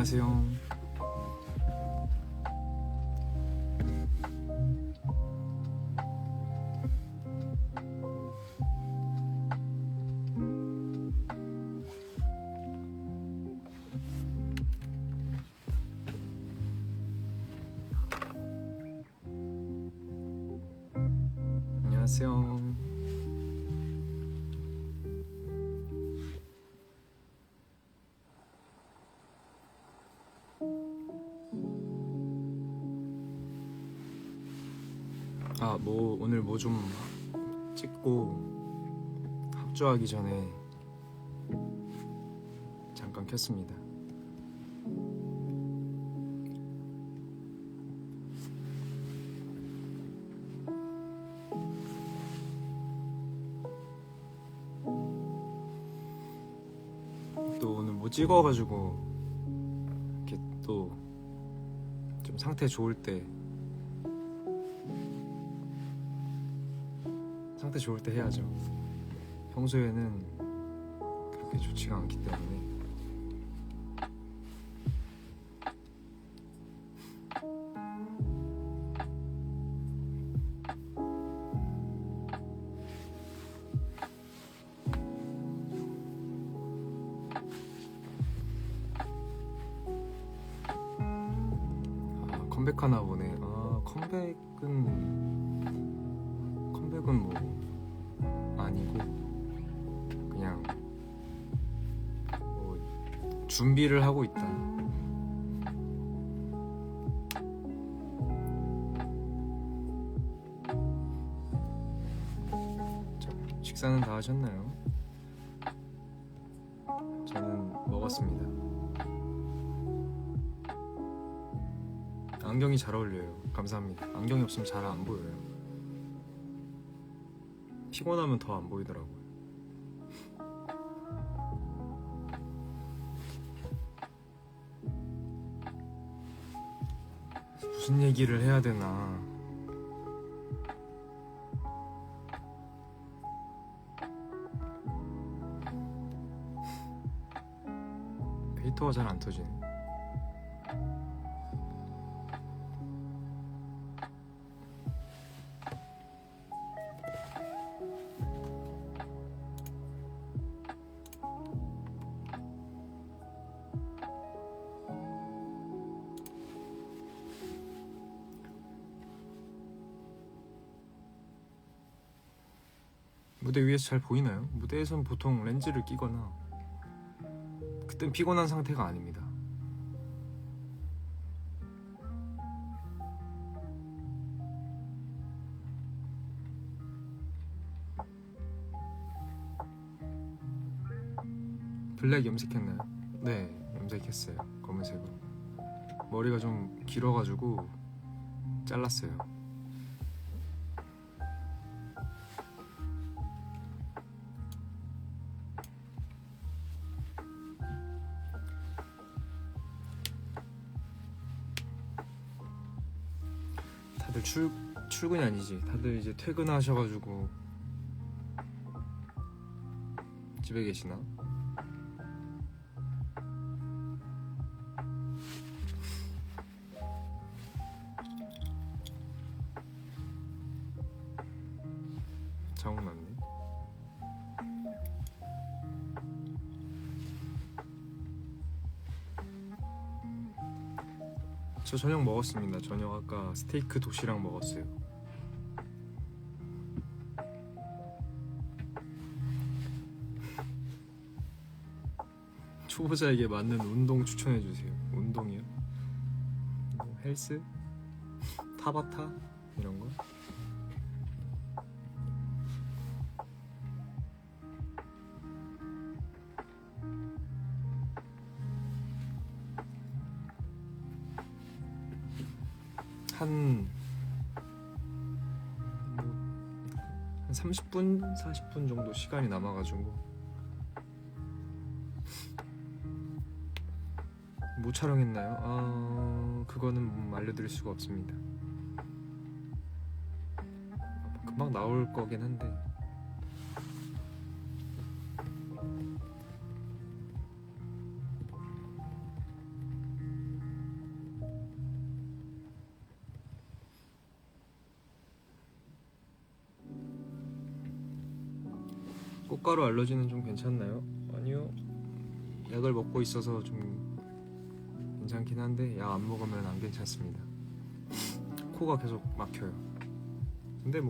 안녕하세요. 안녕하세요. 오늘 뭐 좀 찍고 합주하기 전에 잠깐 켰습니다. 또 오늘 뭐 찍어가지고 이렇게 또 좀 상태 좋을 때 해야죠. 평소에는 그렇게 좋지가 않기 때문에. 컴백하나 보네. 컴백은 뭐 아니고 그냥 뭐 준비를 하고 있다. 자, 식사는 다 하셨나요? 저는 먹었습니다. 안경이 잘 어울려요. 감사합니다. 안경이 없으면 잘 안 보여요. 피곤하면 더 안 보이더라고요. 무슨 얘기를 해야 되나. 데이터가 잘 안 터지네. 무대 위에서 잘 보이나요? 무대에선 보통 렌즈를 끼거나 그땐 피곤한 상태가 아닙니다. 블랙 염색했나요? 네, 염색했어요. 검은색으로. 머리가 좀 길어가지고 잘랐어요. 다들 출근이 아니지. 다들 이제 퇴근하셔가지고 집에 계시나? 자국 났네. 저 저녁 먹었습니다. 저녁 아까 스테이크 도시락 먹었어요. 초보자에게 맞는 운동 추천해주세요. 운동이요? 뭐 헬스? 타바타? 이런 거? 한 30분? 40분 정도 시간이 남아가지고 뭐 촬영했나요? 그거는 알려드릴 수가 없습니다. 금방 나올 거긴 한데 꽃가루 알러지는 좀 괜찮나요? 아니요. 약을 먹고 있어서 좀 괜찮긴 한데 약 안 먹으면 안 괜찮습니다. 코가 계속 막혀요. 근데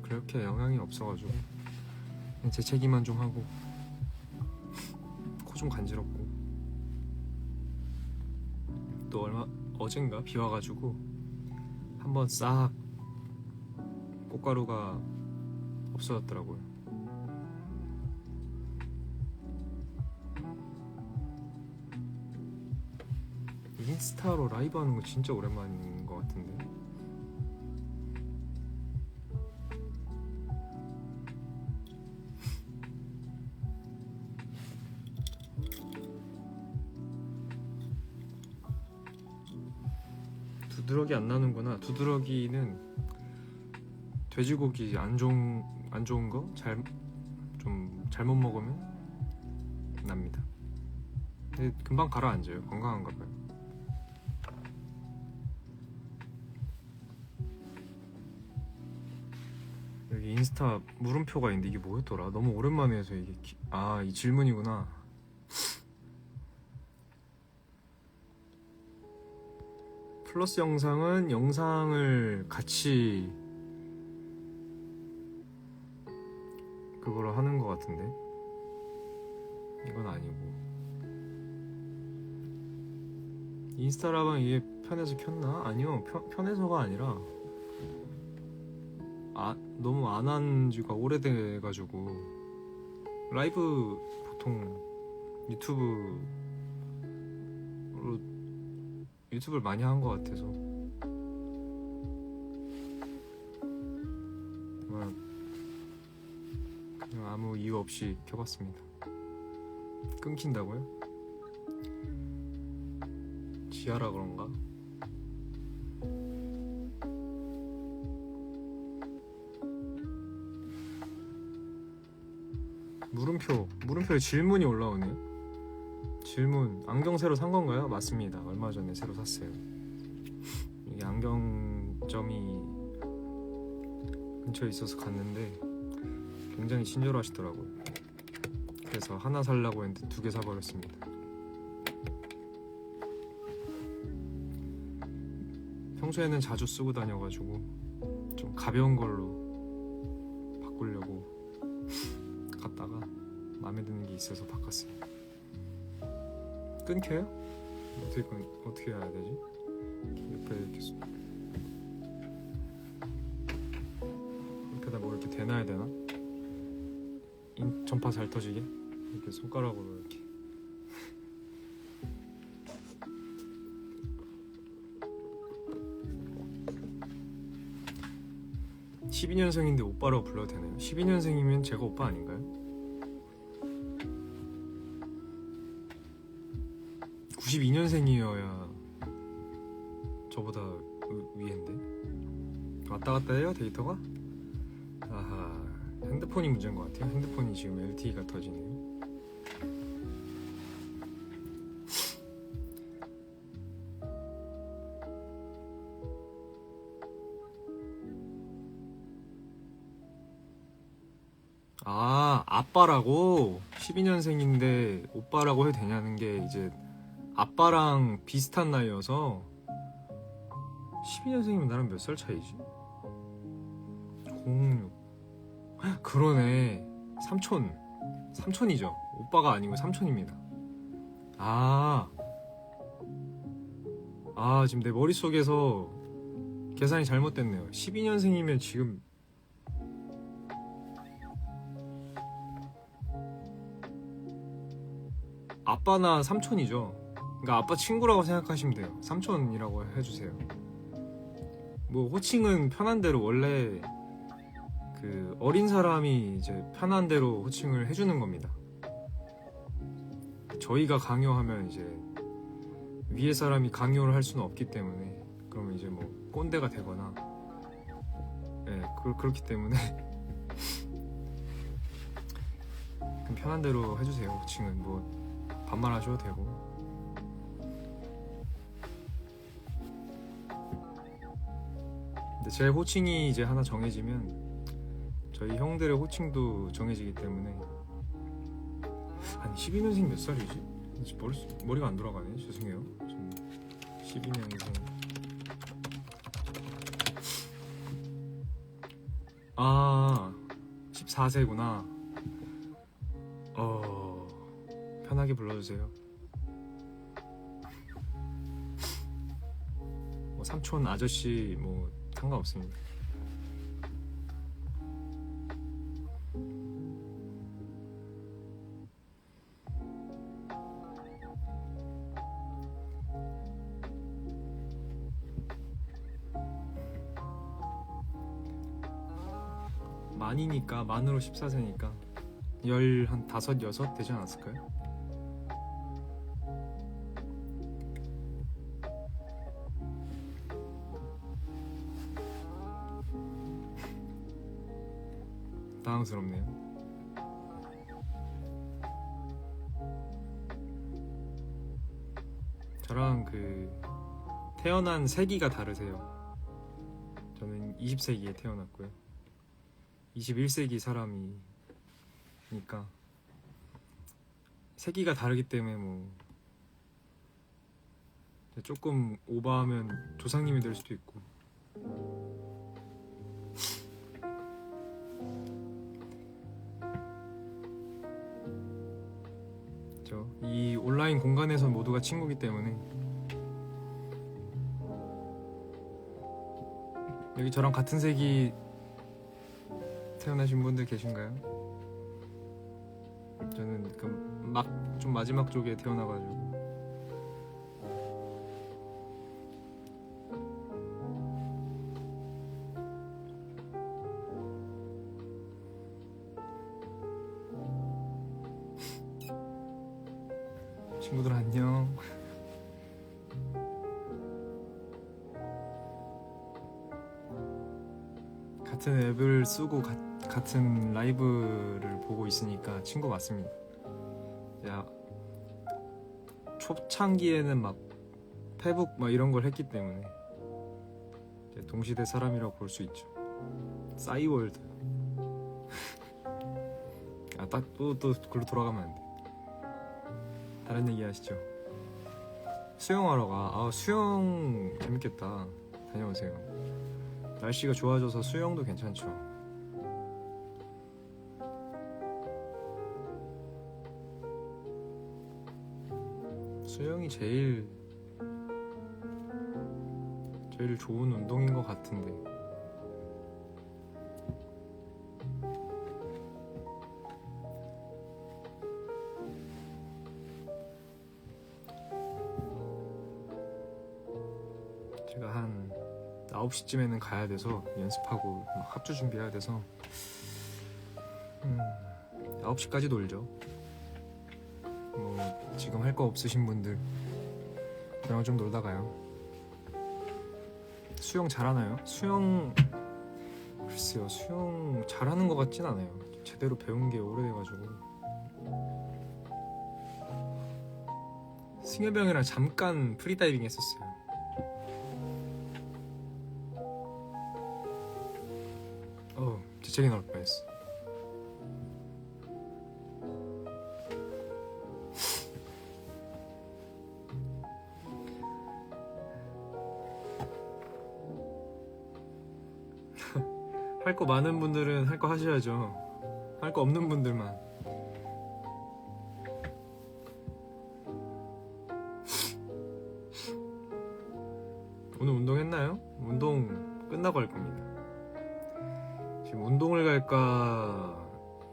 그렇게 영향이 없어가지고 그냥 재채기만 좀 하고 코 좀 간지럽고 또 어젠가 비 와가지고 한번 싹 꽃가루가 없어졌더라고요. 인스타로 라이브 하는 거 진짜 오랜만인 것 같은데. 두드러기 안 나는구나. 두드러기는 돼지고기 안 좋은 거 좀 잘못 먹으면 납니다. 근데 금방 가라앉아요. 건강한가 봐요. 여기 인스타 물음표가 있는데 이게 뭐였더라? 너무 오랜만에 해서 이게 이 질문이구나. 플러스 영상은 영상을 같이 그거를 하는 것 같은데 이건 아니고. 인스타라방 이게 편해서 켰나? 아니요, 편해서가 아니라 너무 안 한 지가 오래돼가지고 라이브 보통 유튜브를 많이 한 것 같아서 그냥 아무 이유 없이 켜봤습니다. 끊긴다고요? 지하라 그런가? 물음표에 질문이 올라오네요. 질문, 안경 새로 산 건가요? 맞습니다. 얼마 전에 새로 샀어요. 이게 안경점이 근처에 있어서 갔는데 굉장히 친절하시더라고요. 그래서 하나 살라고 했는데 2개 사버렸습니다. 평소에는 자주 쓰고 다녀가지고 좀 가벼운 걸로 바꾸려고 갔다가 마음에 드는 게 있어서 바꿨어요. 끊겨요? 어떻게 해야 되지? 옆에 이렇게 옆에다 뭐 이렇게 대놔야 되나? 전파 잘 터지게 이렇게 손가락으로 이렇게. (12년생인데) 오빠라고 불러도 되나요? 12년생이면 제가 오빠 아닌가요? 92년생이어야 저보다 위인데. 왔다 갔다 해요 데이터가? 아하, 핸드폰이 문제인 것 같아요. 핸드폰이 지금 LTE가 터지네요. 아빠라고? 12년생인데 오빠라고 해도 되냐는 게 이제 아빠랑 비슷한 나이여서. 12년생이면 나랑 몇 살 차이지? 06. 그러네. 삼촌이죠. 오빠가 아니고 삼촌입니다. 지금 내 머릿속에서 계산이 잘못됐네요. 12년생이면 지금 아빠나 삼촌이죠. 그러니까 아빠 친구라고 생각하시면 돼요. 삼촌이라고 해주세요. 뭐 호칭은 편한 대로, 원래 그 어린 사람이 이제 편한 대로 호칭을 해주는 겁니다. 저희가 강요하면 이제 위에 사람이 강요를 할 수는 없기 때문에, 그러면 이제 뭐 꼰대가 되거나, 그렇기 때문에 그럼 편한 대로 해주세요. 호칭은 뭐 반말하셔도 되고. 근데 제 호칭이 이제 하나 정해지면 저희 형들의 호칭도 정해지기 때문에. 아니 12년생 몇 살이지? 머리가 안 돌아가네. 죄송해요. 12년생. 아 14세구나. 편하게 불러주세요. 뭐 삼촌 아저씨 뭐 상관없습니다. 만이니까 만으로 14세니까 15, 6 되지 않았을까요? 당황스럽네요. 저랑 그 태어난 세기가 다르세요. 저는 20세기에 태어났고요. 21세기 사람이니까 세기가 다르기 때문에 뭐 조금 오버하면 조상님이 될 수도 있고. 이 온라인 공간에서 모두가 친구기 때문에. 여기 저랑 같은 세기 태어나신 분들 계신가요? 저는 그 좀 마지막 쪽에 태어나가지고. 친구들 안녕. 같은 앱을 쓰고 같은 라이브를 보고 있으니까 친구 맞습니다. 야, 초창기에는 막 페북 막 이런 걸 했기 때문에 동시대 사람이라고 볼 수 있죠. 싸이월드. 또 글로 돌아가면 안 돼. 다른 얘기 하시죠. 수영하러 가. 수영 재밌겠다. 다녀오세요. 날씨가 좋아져서 수영도 괜찮죠. 수영이 제일 좋은 운동인 것 같은데. 제가 한 9시쯤에는 가야 돼서 연습하고 막 합주 준비해야 돼서 9시까지 놀죠. 뭐 지금 할 거 없으신 분들 그냥 좀 놀다 가요. 수영 잘하나요? 글쎄요, 수영 잘하는 것 같진 않아요. 제대로 배운 게 오래돼가지고. 승엽이 형이랑 잠깐 프리다이빙 했었어요. 재채기 나올 뻔했어. 할 거 많은 분들은 할 거 하셔야죠. 할 거 없는 분들만. 오늘 운동했나요? 운동 끝나고 할 겁니다. 지금 운동을 갈까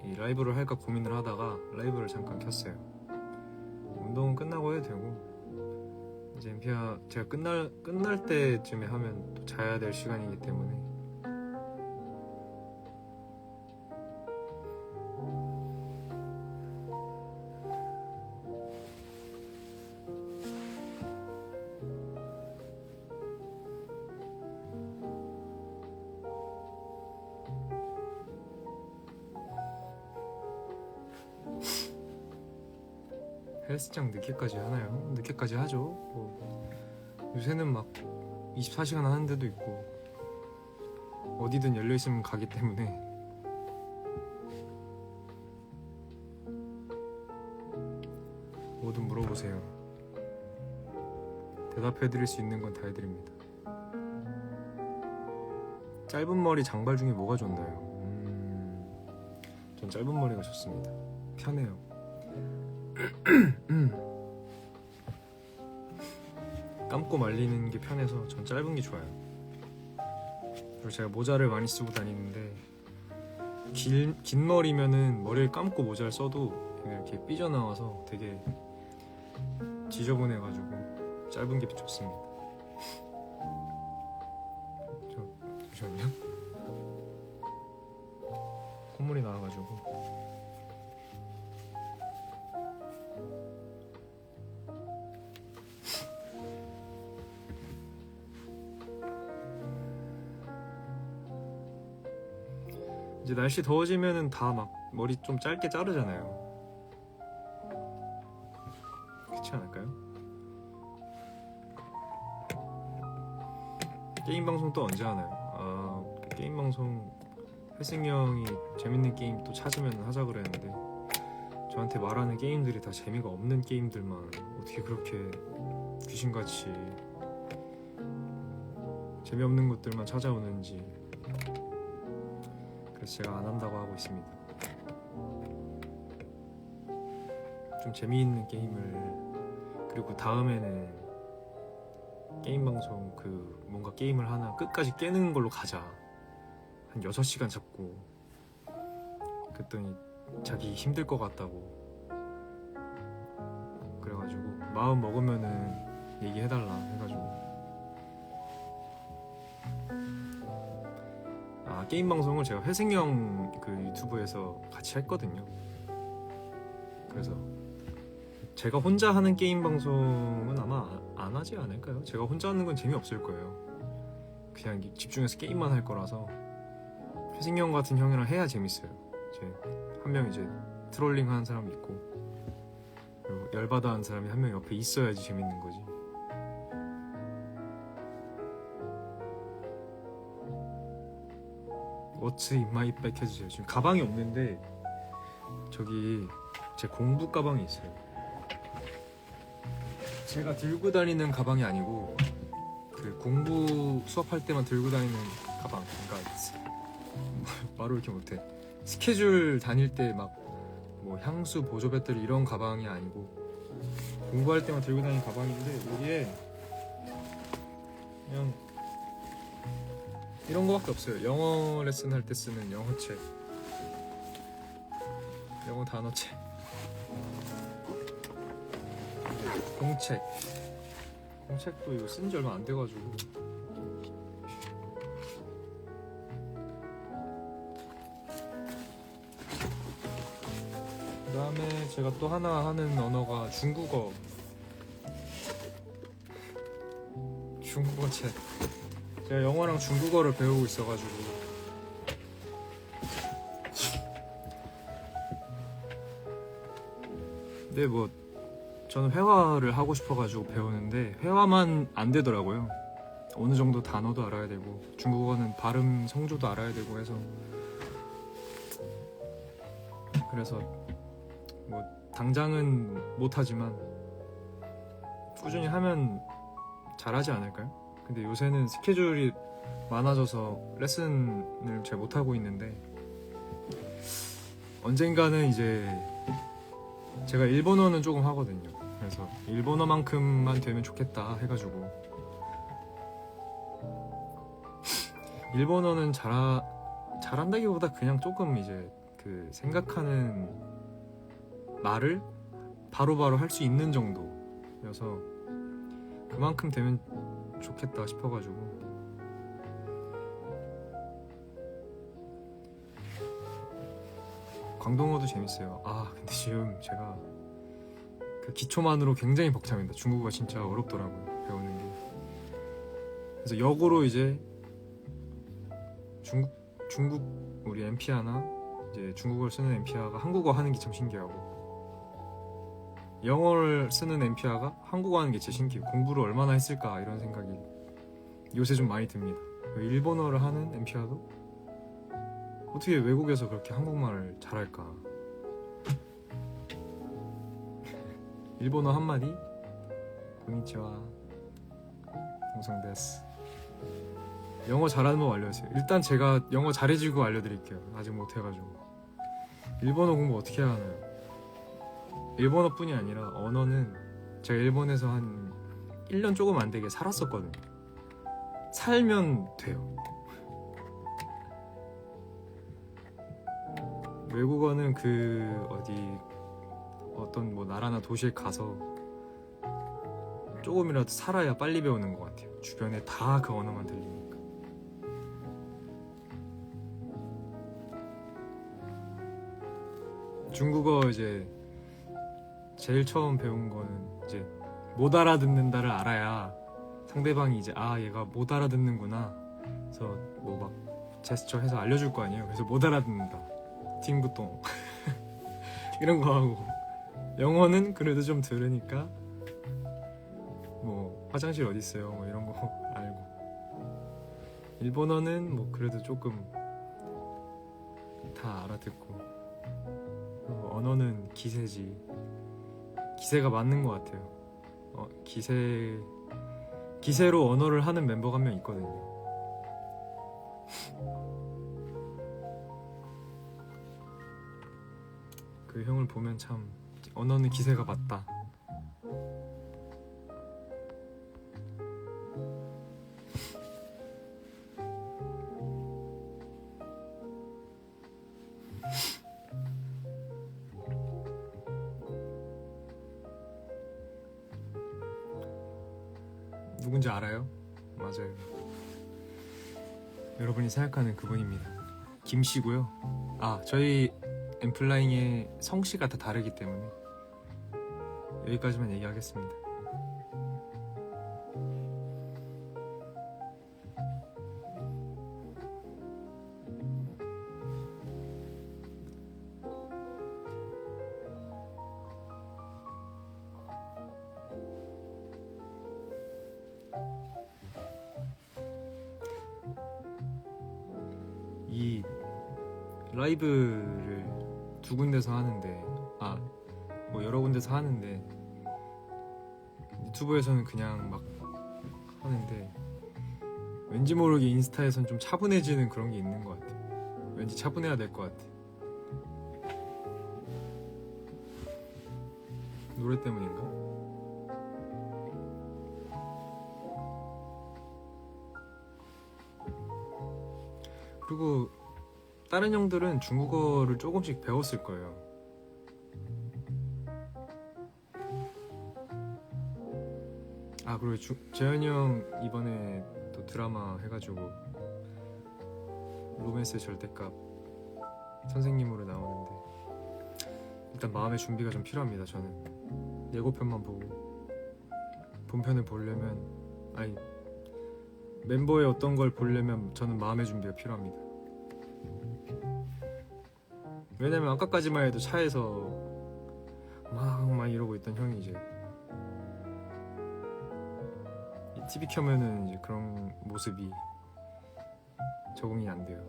이 라이브를 할까 고민을 하다가 라이브를 잠깐 켰어요. 운동은 끝나고 해도 되고, 이제 제가 끝날 때쯤에 하면 또 자야 될 시간이기 때문에. 헬스장 늦게까지 하나요? 늦게까지 하죠. 요새는 막 24시간 하는 데도 있고. 어디든 열려 있으면 가기 때문에 뭐든 물어보세요. 대답해드릴 수 있는 건 다 해드립니다. 짧은 머리 장발 중에 뭐가 좋나요? 전 짧은 머리가 좋습니다. 편해요. 감고 말리는 게 편해서 전 짧은 게 좋아요. 그리고 제가 모자를 많이 쓰고 다니는데 긴 머리면은 머리를 감고 모자를 써도 이렇게 삐져나와서 되게 지저분해가지고 짧은 게 좋습니다. 잠시만요. 콧물이 나와가지고. 이제 날씨 더워지면은 다 막 머리 좀 짧게 자르잖아요. 그렇지 않을까요? 게임 방송 또 언제 하나요? 게임 방송 회승이 형이 재밌는 게임 또 찾으면 하자 그랬는데 저한테 말하는 게임들이 다 재미가 없는 게임들만 어떻게 그렇게 귀신같이 재미없는 것들만 찾아오는지, 그래서 제가 안 한다고 하고 있습니다. 좀 재미있는 게임을, 그리고 다음에는 게임 방송 뭔가 게임을 하나 끝까지 깨는 걸로 가자. 한 6시간 잡고. 그랬더니 자기 힘들 것 같다고 그래가지고 마음 먹으면은 얘기해달라 해가지고 게임 방송을 제가 회승형 유튜브에서 같이 했거든요. 그래서 제가 혼자 하는 게임 방송은 아마 안 하지 않을까요? 제가 혼자 하는 건 재미없을 거예요. 그냥 집중해서 게임만 할 거라서 회승형 같은 형이랑 해야 재밌어요. 한 명 이제 트롤링 하는 사람이 있고, 그리고 열받아 하는 사람이 한 명 옆에 있어야지 재밌는 거지. What's in my bag 해주세요. 지금 가방이 없는데 저기 제 공부 가방이 있어요. 제가 들고 다니는 가방이 아니고 공부 수업할 때만 들고 다니는 가방. 그러니까 말을 이렇게 못해. 스케줄 다닐 때 막 뭐 향수, 보조 배터리 이런 가방이 아니고 공부할 때만 들고 다니는 가방인데 여기에 그냥 이런 거밖에 없어요. 영어 레슨 할 때 쓰는 영어책, 영어 단어책, 공책도 이거 쓴 지 얼마 안 돼가지고 그 다음에 제가 또 하나 하는 언어가 중국어 책. 제가 영어랑 중국어를 배우고 있어가지고 근데 뭐 저는 회화를 하고 싶어가지고 배우는데 회화만 안 되더라고요. 어느 정도 단어도 알아야 되고 중국어는 발음, 성조도 알아야 되고 해서 그래서 뭐 당장은 못하지만 꾸준히 하면 잘하지 않을까요? 근데 요새는 스케줄이 많아져서 레슨을 잘 못하고 있는데 언젠가는 이제 제가 일본어는 조금 하거든요. 그래서 일본어만큼만 되면 좋겠다 해가지고 일본어는 잘한다기보다 그냥 조금 이제 생각하는 말을 바로바로 할 수 있는 정도여서 그만큼 되면 좋겠다 싶어가지고 광동어도 재밌어요. 근데 지금 제가 기초만으로 굉장히 벅찹니다. 중국어가 진짜 어렵더라고요, 배우는 게. 그래서 역으로 이제 중국 우리 엠피아나 이제 중국어를 쓰는 엠피아가 한국어 하는 게 참 신기하고 영어를 쓰는 엠피아가 한국어 하는 게 제일 신기해요. 공부를 얼마나 했을까 이런 생각이 요새 좀 많이 듭니다. 일본어를 하는 엠피아도 어떻게 외국에서 그렇게 한국말을 잘할까? 일본어 한마디? 고니치와 동성 데스. 영어 잘하는 법 알려주세요. 일단 제가 영어 잘해지고 알려드릴게요. 아직 못해가지고. 일본어 공부 어떻게 해야 하나요? 일본어뿐이 아니라 언어는 제가 일본에서 한 1년 조금 안 되게 살았었거든요. 살면 돼요. 외국어는 그 어떤 뭐 나라나 도시에 가서 조금이라도 살아야 빨리 배우는 것 같아요. 주변에 다 그 언어만 들리니까. 중국어 이제 제일 처음 배운 거는 이제 못 알아듣는다를 알아야 상대방이 이제 얘가 못 알아듣는구나. 그래서 뭐 막 제스처 해서 알려줄 거 아니에요. 그래서 못 알아듣는다. 팅부똥 이런 거 하고, 영어는 그래도 좀 들으니까 뭐 화장실 어디 있어요 뭐 이런 거 알고, 일본어는 뭐 그래도 조금 다 알아듣고, 언어는 기세지. 기세가 맞는 것 같아요. 기세로 언어를 하는 멤버가 한 명 있거든요. 그 형을 보면 참 언어는 기세가 맞다. 누군지 알아요? 맞아요. 여러분이 생각하는 그분입니다. 김씨고요. 저희 엠플라잉의 성씨가 다 다르기 때문에 여기까지만 얘기하겠습니다. 이 라이브를 두 군데서 하는데, 뭐 여러 군데서 하는데, 유튜브에서는 그냥 막 하는데 왠지 모르게 인스타에선 좀 차분해지는 그런 게 있는 것 같아. 왠지 차분해야 될 것 같아. 노래 때문인가? 그리고 다른 형들은 중국어를 조금씩 배웠을 거예요. 그리고 재현이 형 이번에 또 드라마 해가지고 로맨스 절대값 선생님으로 나오는데, 일단 마음의 준비가 좀 필요합니다. 저는 예고편만 보고 본편을 보려면, 멤버의 어떤 걸 보려면 저는 마음의 준비가 필요합니다. 왜냐면 아까까지만 해도 차에서 막 이러고 있던 형이 이제 TV 켜면은 이제 그런 모습이 적응이 안 돼요.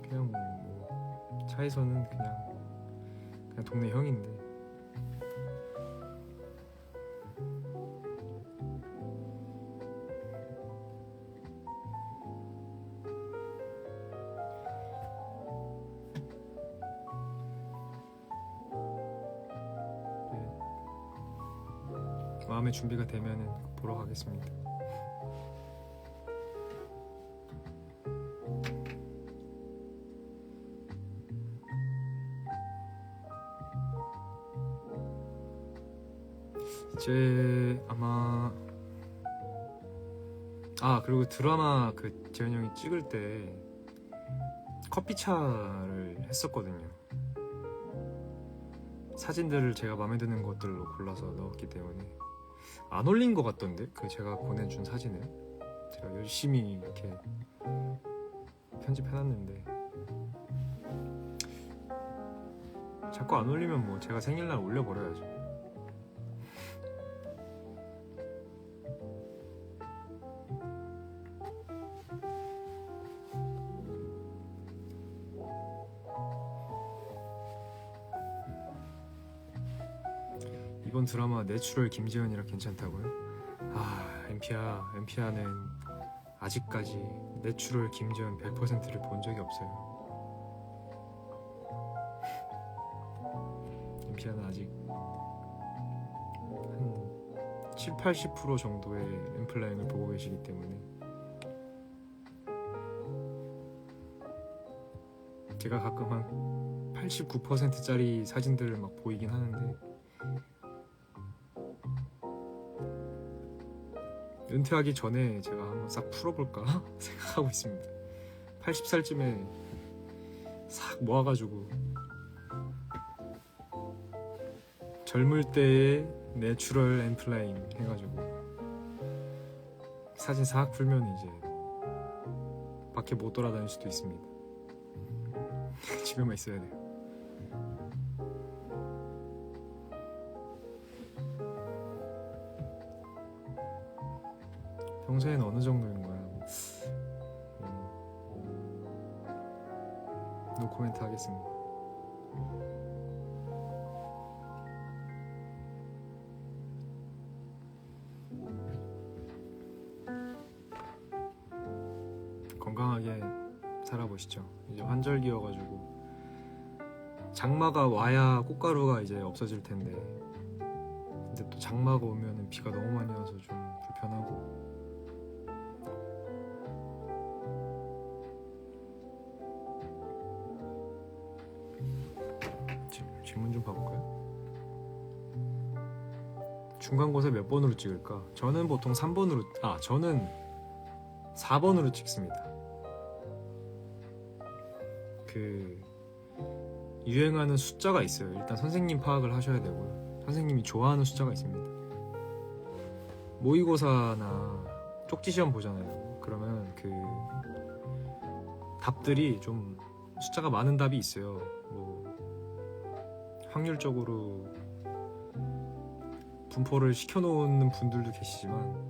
그냥 뭐 차에서는 그냥 동네 형인데, 마음의 준비가 되면은 보러 가겠습니다. 이제 아마 그리고 드라마 그 재현이 형이 찍을 때 커피차를 했었거든요. 사진들을 제가 마음에 드는 것들로 골라서 넣었기 때문에 안 올린 것 같던데, 그 제가 보내준 사진을 제가 열심히 이렇게 편집해놨는데 자꾸 안 올리면 뭐 제가 생일날 올려버려야죠. 이번 드라마 내추럴 김지현이라 괜찮다고요? 아, 엠피아는 아직까지 내추럴 김지현 100%를 본 적이 없어요. 엠피아는 아직 한 7-80% 정도의 엠플라잉을 보고 계시기 때문에 제가 가끔 한 89%짜리 사진들을 막 보이긴 하는데 은퇴하기 전에 제가 한번 싹 풀어볼까 생각하고 있습니다. 80살쯤에 싹 모아가지고 젊을 때의 내추럴 엠플라잉 해가지고 사진 싹 풀면 이제 밖에 못 돌아다닐 수도 있습니다. 집에만 있어야 돼요. 평소에는 어느 정도인 거야? 노 코멘트 하겠습니다. 건강하게 살아보시죠. 이제 환절기여가지고 장마가 와야 꽃가루가 이제 없어질 텐데 근데 또 장마가 오면은 비가 너무 많이 와서 좀 불편하고 질문 좀 봐볼까요? 중간고사 몇 번으로 찍을까? 저는 보통 3번으로 저는 4번으로 찍습니다. 그 유행하는 숫자가 있어요. 일단 선생님 파악을 하셔야 되고요. 선생님이 좋아하는 숫자가 있습니다. 모의고사나 쪽지시험 보잖아요. 그러면 그 답들이 좀 숫자가 많은 답이 있어요. 뭐 확률적으로 분포를 시켜놓는 분들도 계시지만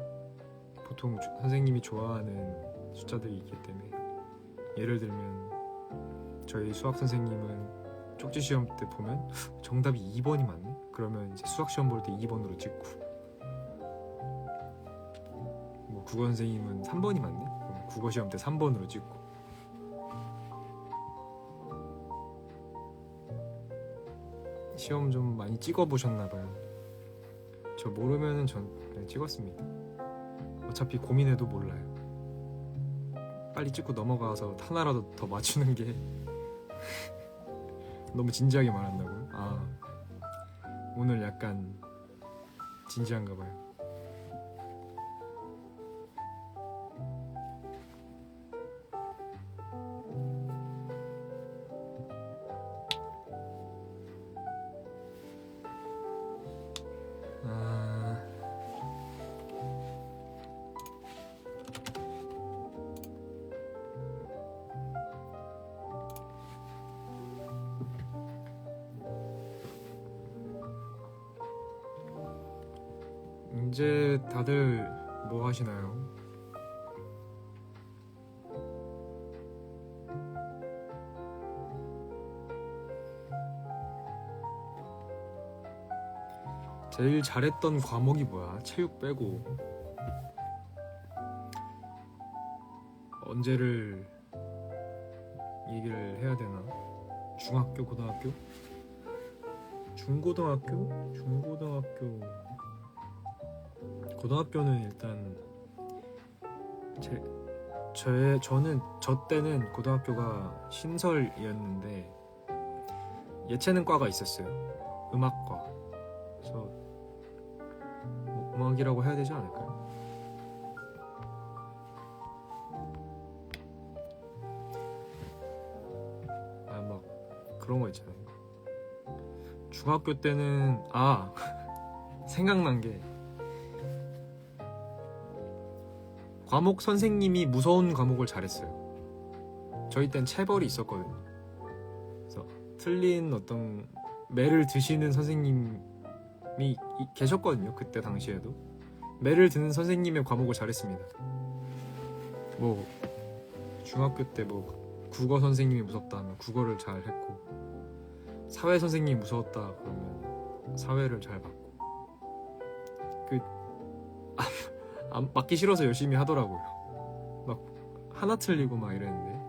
보통 선생님이 좋아하는 숫자들이 있기 때문에 예를 들면 저희 수학 선생님은 쪽지시험 때 보면 정답이 2번이 맞네? 그러면 이제 수학시험 볼 때 2번으로 찍고 뭐 국어 선생님은 3번이 맞네? 그럼 국어시험 때 3번으로 찍고 시험 좀 많이 찍어보셨나봐요. 저 모르면은 전 그냥 찍었습니다. 어차피 고민해도 몰라요. 빨리 찍고 넘어가서 하나라도 더 맞추는 게 너무 진지하게 말한다고요? 오늘 약간 진지한가 봐요. 이제 다들 뭐 하시나요? 제일 잘했던 과목이 뭐야? 체육 빼고 언제를 얘기를 해야 되나? 중학교, 고등학교? 중고등학교? 중고등학교 고등학교는 일단 저 때는 고등학교가 신설이었는데 예체능과가 있었어요. 음악과. 그래서 뭐 음악이라고 해야 되지 않을까요? 막 그런 거 있잖아요. 중학교 때는 생각난 게 과목 선생님이 무서운 과목을 잘했어요. 저희 땐 체벌이 있었거든요. 그래서 틀린 어떤 매를 드시는 선생님이 계셨거든요. 그때 당시에도 매를 드는 선생님의 과목을 잘했습니다. 뭐 중학교 때 뭐 국어 선생님이 무섭다 하면 국어를 잘 했고 사회 선생님이 무서웠다 그러면 사회를 잘 봤고 그 맞기 싫어서 열심히 하더라고요. 막 하나 틀리고 막 이랬는데.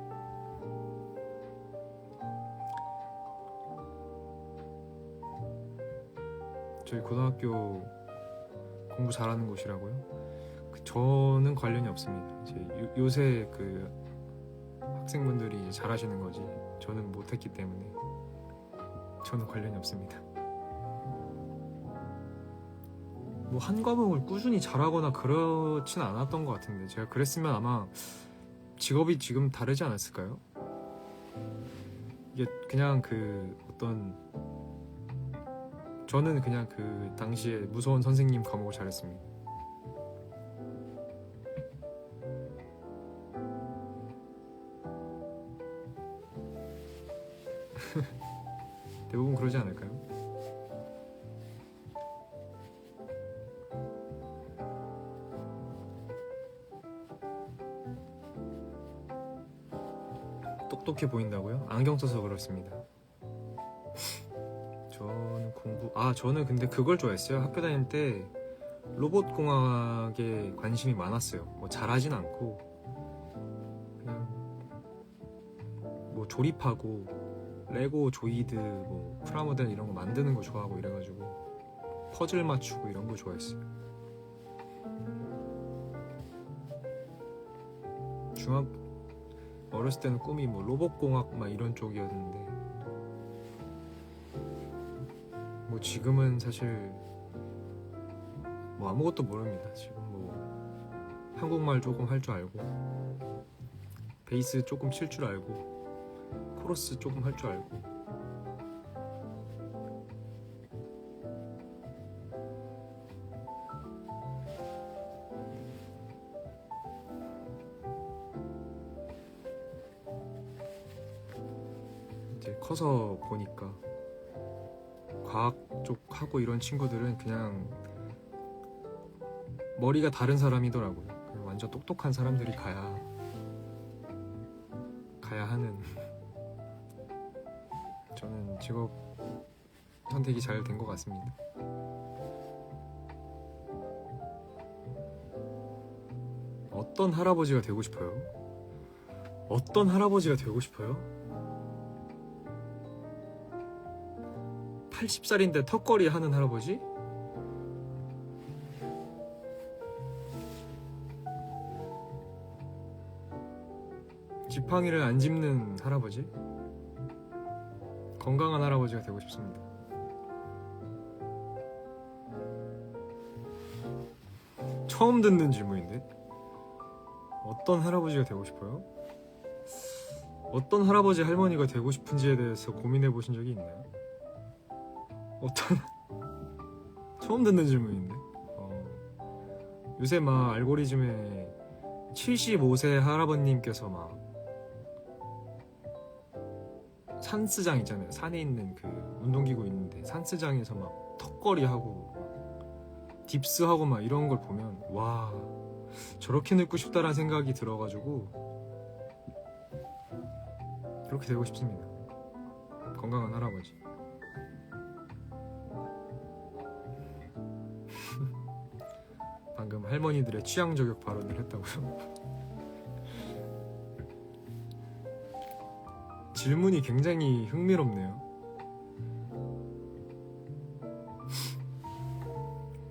저희 고등학교 공부 잘하는 곳이라고요? 저는 관련이 없습니다. 이제 요새 그 학생분들이 이제 잘하시는 거지 저는 못했기 때문에 저는 관련이 없습니다. 뭐 한 과목을 꾸준히 잘하거나 그렇진 않았던 것 같은데 제가 그랬으면 아마 직업이 지금 다르지 않았을까요? 이게 그냥 그 어떤 저는 그냥 그 당시에 무서운 선생님 과목을 잘했습니다. 대부분 그러지 않을까요? 똑똑해 보인다고요? 안경 써서 그렇습니다. 저는 근데 그걸 좋아했어요. 학교 다닐 때 로봇 공학에 관심이 많았어요. 뭐 잘하진 않고 그냥 뭐 조립하고 레고 조이드 뭐 프라모델 이런 거 만드는 거 좋아하고 이래가지고 퍼즐 맞추고 이런 거 좋아했어요. 어렸을 때는 꿈이 뭐 로봇 공학 막 이런 쪽이었는데 뭐 지금은 사실 뭐 아무것도 모릅니다. 지금 뭐 한국말 조금 할 줄 알고 베이스 조금 칠 줄 알고 코러스 조금 할 줄 알고 이제 커서 보니까 과학 쪽 하고 이런 친구들은 그냥 머리가 다른 사람이더라고요. 그냥 완전 똑똑한 사람들이 가야 하는. 저는 직업 선택이 잘 된 것 같습니다. 어떤 할아버지가 되고 싶어요? 어떤 할아버지가 되고 싶어요? 80살인데 턱걸이 하는 할아버지? 지팡이를 안 짚는 할아버지? 건강한 할아버지가 되고 싶습니다. 처음 듣는 질문인데? 어떤 할아버지가 되고 싶어요? 어떤 할아버지 할머니가 되고 싶은지에 대해서 고민해 보신 적이 있나요? 처음 듣는 질문인데. 요새 막 알고리즘에 75세 할아버님께서 막 산스장 있잖아요. 산에 있는 그 운동기구 있는데 산스장에서 막 턱걸이 하고 딥스 하고 막 이런 걸 보면 와 저렇게 늙고 싶다라는 생각이 들어가지고 그렇게 되고 싶습니다. 건강한 할아버지. 방금 할머니들의 취향 저격 발언을 했다고요? 질문이 굉장히 흥미롭네요.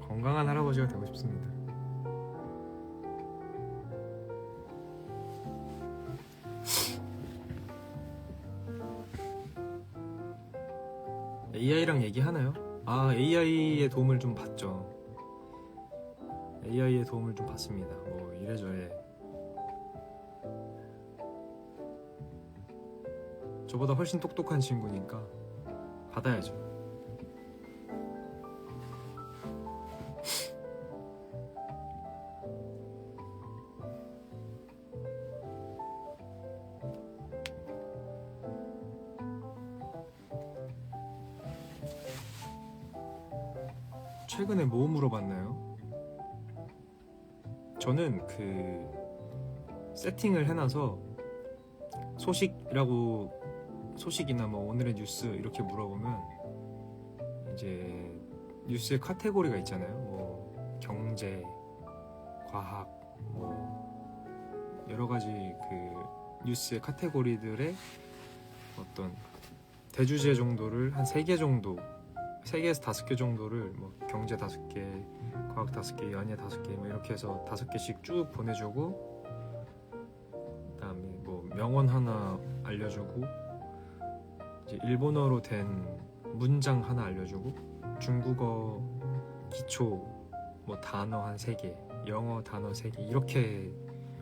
건강한 할아버지가 되고 싶습니다. AI랑 얘기하나요? AI의 도움을 좀 받죠. AI의 도움을 좀 받습니다. 뭐 이래저래 저보다 훨씬 똑똑한 친구니까 받아야죠. 최근에 뭐 물어봤나요? 저는 그 세팅을 해놔서 소식이나 뭐 오늘의 뉴스 이렇게 물어보면 이제 뉴스의 카테고리가 있잖아요. 뭐 경제, 과학, 뭐 여러 가지 그 뉴스의 카테고리들의 어떤 대주제 정도를 한 3개 정도, 3개에서 5개 정도를 뭐 경제 5개, 과학 5개, 연예 5개 뭐 이렇게 해서 5개씩 쭉 보내주고, 그다음에 뭐 명언 하나 알려주고, 이제 일본어로 된 문장 하나 알려주고, 중국어 기초 뭐 단어 한 3개, 영어 단어 3개 이렇게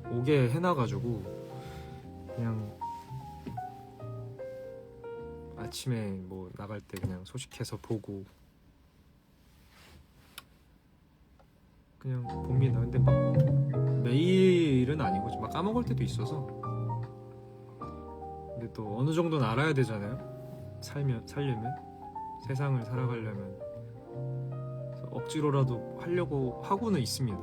5개 해놔가지고 그냥 아침에 뭐 나갈 때 그냥 소식해서 보고 그냥 봅니다. 근데 막 매일은 아니고 막 까먹을 때도 있어서. 근데 또 어느 정도는 알아야 되잖아요. 살려면, 세상을 살아가려면. 그래서 억지로라도 하려고 하고는 있습니다.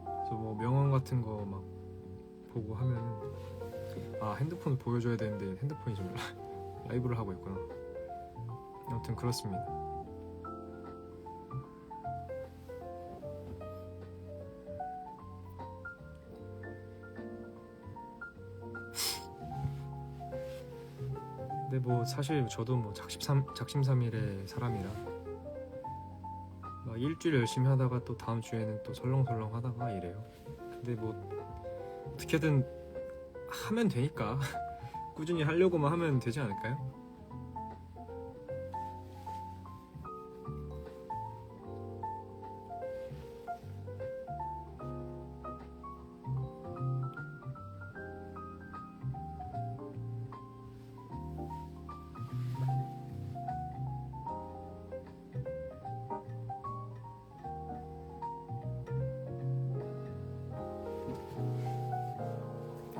그래서 뭐 명언 같은 거 막 보고 하면 핸드폰을 보여줘야 되는데 핸드폰이 좀 라이브를 하고 있구나. 아무튼 그렇습니다. 근데 뭐 사실 저도 뭐 작심삼일의 사람이라 막 일주일 열심히 하다가 또 다음 주에는 또 설렁설렁 하다가 이래요. 근데 뭐 어떻게든 하면 되니까 꾸준히 하려고만 하면 되지 않을까요?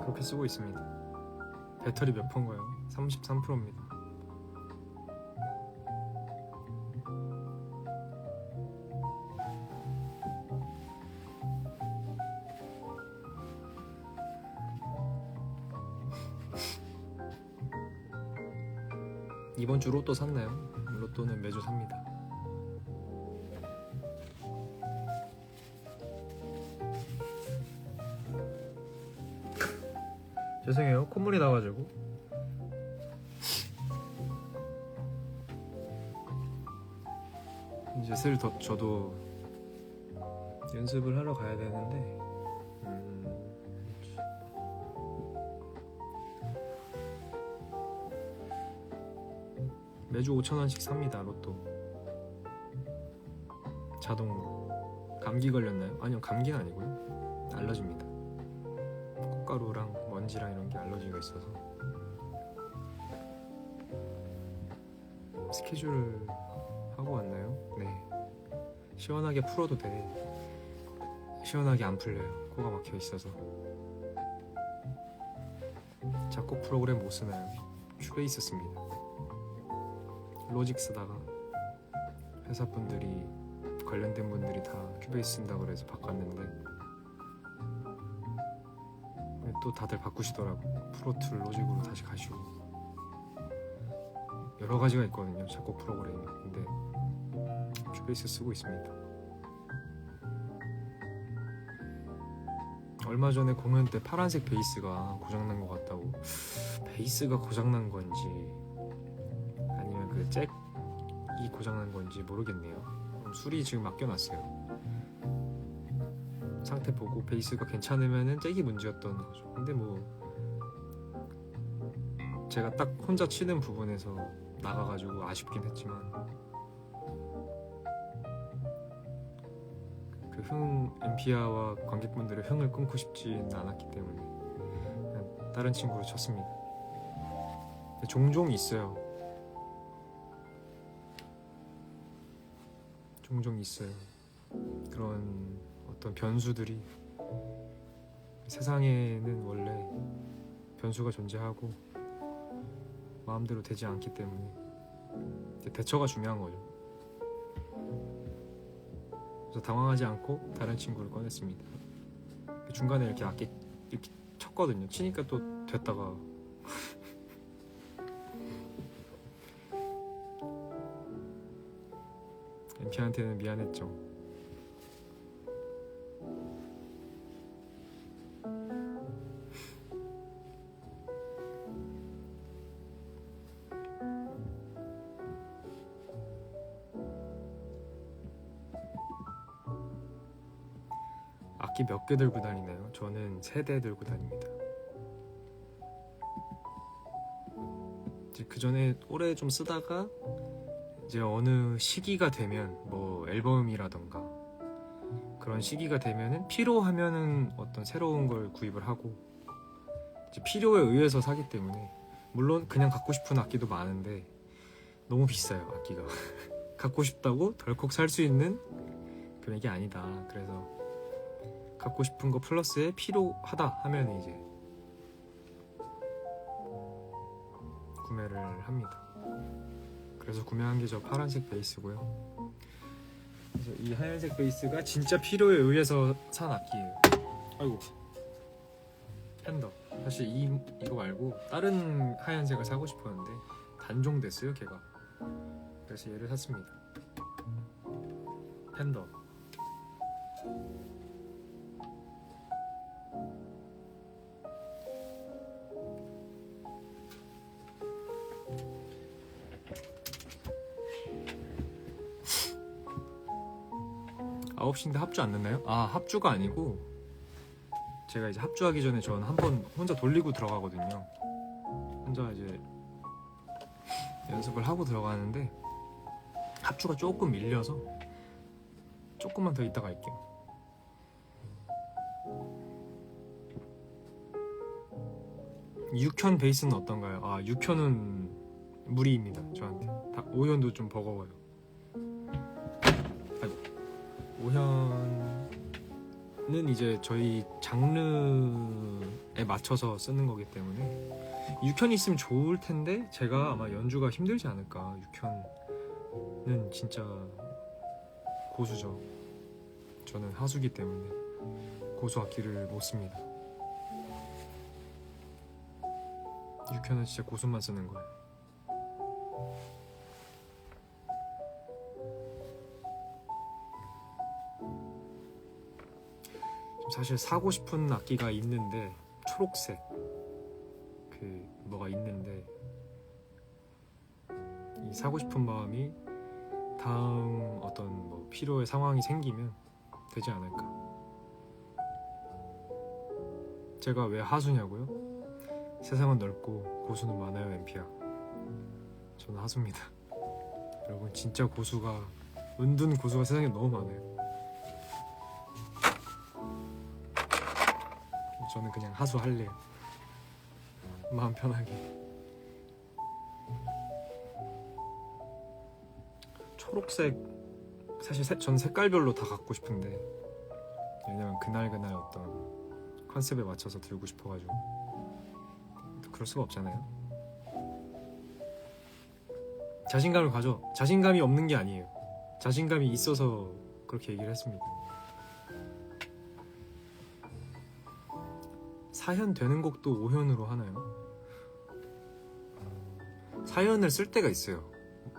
그렇게 쓰고 있습니다. 배터리 몇 %인가요? 33%입니다. 이번 주 로또 샀나요? 로또는 매주 삽니다. 죄송해요. 콧물이 나가지고. 이제 슬 저도 연습을 하러 가야 되는데 매주 5,000원씩 삽니다. 로또 자동으로. 감기 걸렸나요? 아니요, 감기는 아니고요. 알러지입니다. 콧가루랑 먼지랑 이런 게 알러지가 있어서. 스케줄 하고 왔나요? 네. 시원하게 풀어도 돼. 시원하게 안 풀려요. 코가 막혀 있어서. 작곡 프로그램 못 쓰나요? 큐베이스 씁니다. 로직 쓰다가 회사분들이, 관련된 분들이 다 큐베이스 쓴다고 그래서 바꿨는데 또 다들 바꾸시더라고. 프로툴 로직으로 다시 가시고. 여러 가지가 있거든요, 작곡 프로그램이. 근데 큐베이스 쓰고 있습니다. 얼마 전에 공연 때 파란색 베이스가 고장난 것 같다고. 베이스가 고장난 건지 아니면 그 잭이 고장난 건지 모르겠네요. 수리 지금 맡겨놨어요. 상태 보고 베이스가 괜찮으면은 잭이 문제였던 거죠. 근데 뭐 제가 딱 혼자 치는 부분에서 나가가지고 아쉽긴 했지만 그 엠피아와 관객분들의 흥을 끊고 싶진 않았기 때문에 그냥 다른 친구로 쳤습니다. 종종 있어요. 종종 있어요. 그런 어떤 변수들이. 세상에는 원래 변수가 존재하고 마음대로 되지 않기 때문에 대처가 중요한 거죠. 그래서 당황하지 않고 다른 친구를 꺼냈습니다. 중간에 이렇게 악기 이렇게 쳤거든요. 치니까 또 됐다가 엠피한테는 미안했죠. 악기 몇 개 들고 다니나요? 저는 3대 들고 다닙니다. 이제 그 전에 오래 좀 쓰다가 이제 어느 시기가 되면 뭐 앨범이라던가 그런 시기가 되면은 필요하면은 어떤 새로운 걸 구입을 하고 이제 필요에 의해서 사기 때문에 물론 그냥 갖고 싶은 악기도 많은데 너무 비싸요 악기가. 갖고 싶다고 덜컥 살 수 있는 그런 게 아니다. 그래서 갖고 싶은 거 플러스에 필요하다 하면 이제 구매를 합니다. 그래서 구매한 게 저 파란색 베이스고요. 그래서 이 하얀색 베이스가 진짜 필요에 의해서 산 악기예요. 아이고, 팬더. 사실 이거 말고 다른 하얀색을 사고 싶었는데 단종됐어요 걔가. 그래서 얘를 샀습니다. 팬더. 아홉 시인데 합주 안 넣나요? 아, 합주가 아니고 제가 이제 합주하기 전에 저는 한번 혼자 돌리고 들어가거든요. 혼자 이제 연습을 하고 들어가는데 합주가 조금 밀려서 조금만 더 이따가 할게요. 육현 베이스는 어떤가요? 아, 육현은 무리입니다 저한테. 5현도 좀 버거워요. 아이고. 5현은 이제 저희 장르에 맞춰서 쓰는 거기 때문에 6현이 있으면 좋을 텐데 제가 아마 연주가 힘들지 않을까. 6현은 진짜 고수죠. 저는 하수기 때문에 고수 악기를 못 씁니다. 6현은 진짜 고수만 쓰는 거예요. 사실 사고 싶은 악기가 있는데 초록색 그 뭐가 있는데 이 사고 싶은 마음이 다음 어떤 뭐 필요의 상황이 생기면 되지 않을까. 제가 왜 하수냐고요? 세상은 넓고 고수는 많아요 엠피야. 저는 하수입니다. 여러분 진짜 고수가 은둔 고수가 세상에 너무 많아요. 저는 그냥 하수 할래요. 마음 편하게. 초록색 사실 전 색깔별로 다 갖고 싶은데 왜냐면 그날 어떤 컨셉에 맞춰서 들고 싶어가지고 그럴 수가 없잖아요. 자신감을 가져. 자신감이 없는 게 아니에요. 자신감이 있어서 그렇게 얘기를 했습니다. 사현 되는 곡도 5현으로 하나요? 사현을 쓸 때가 있어요.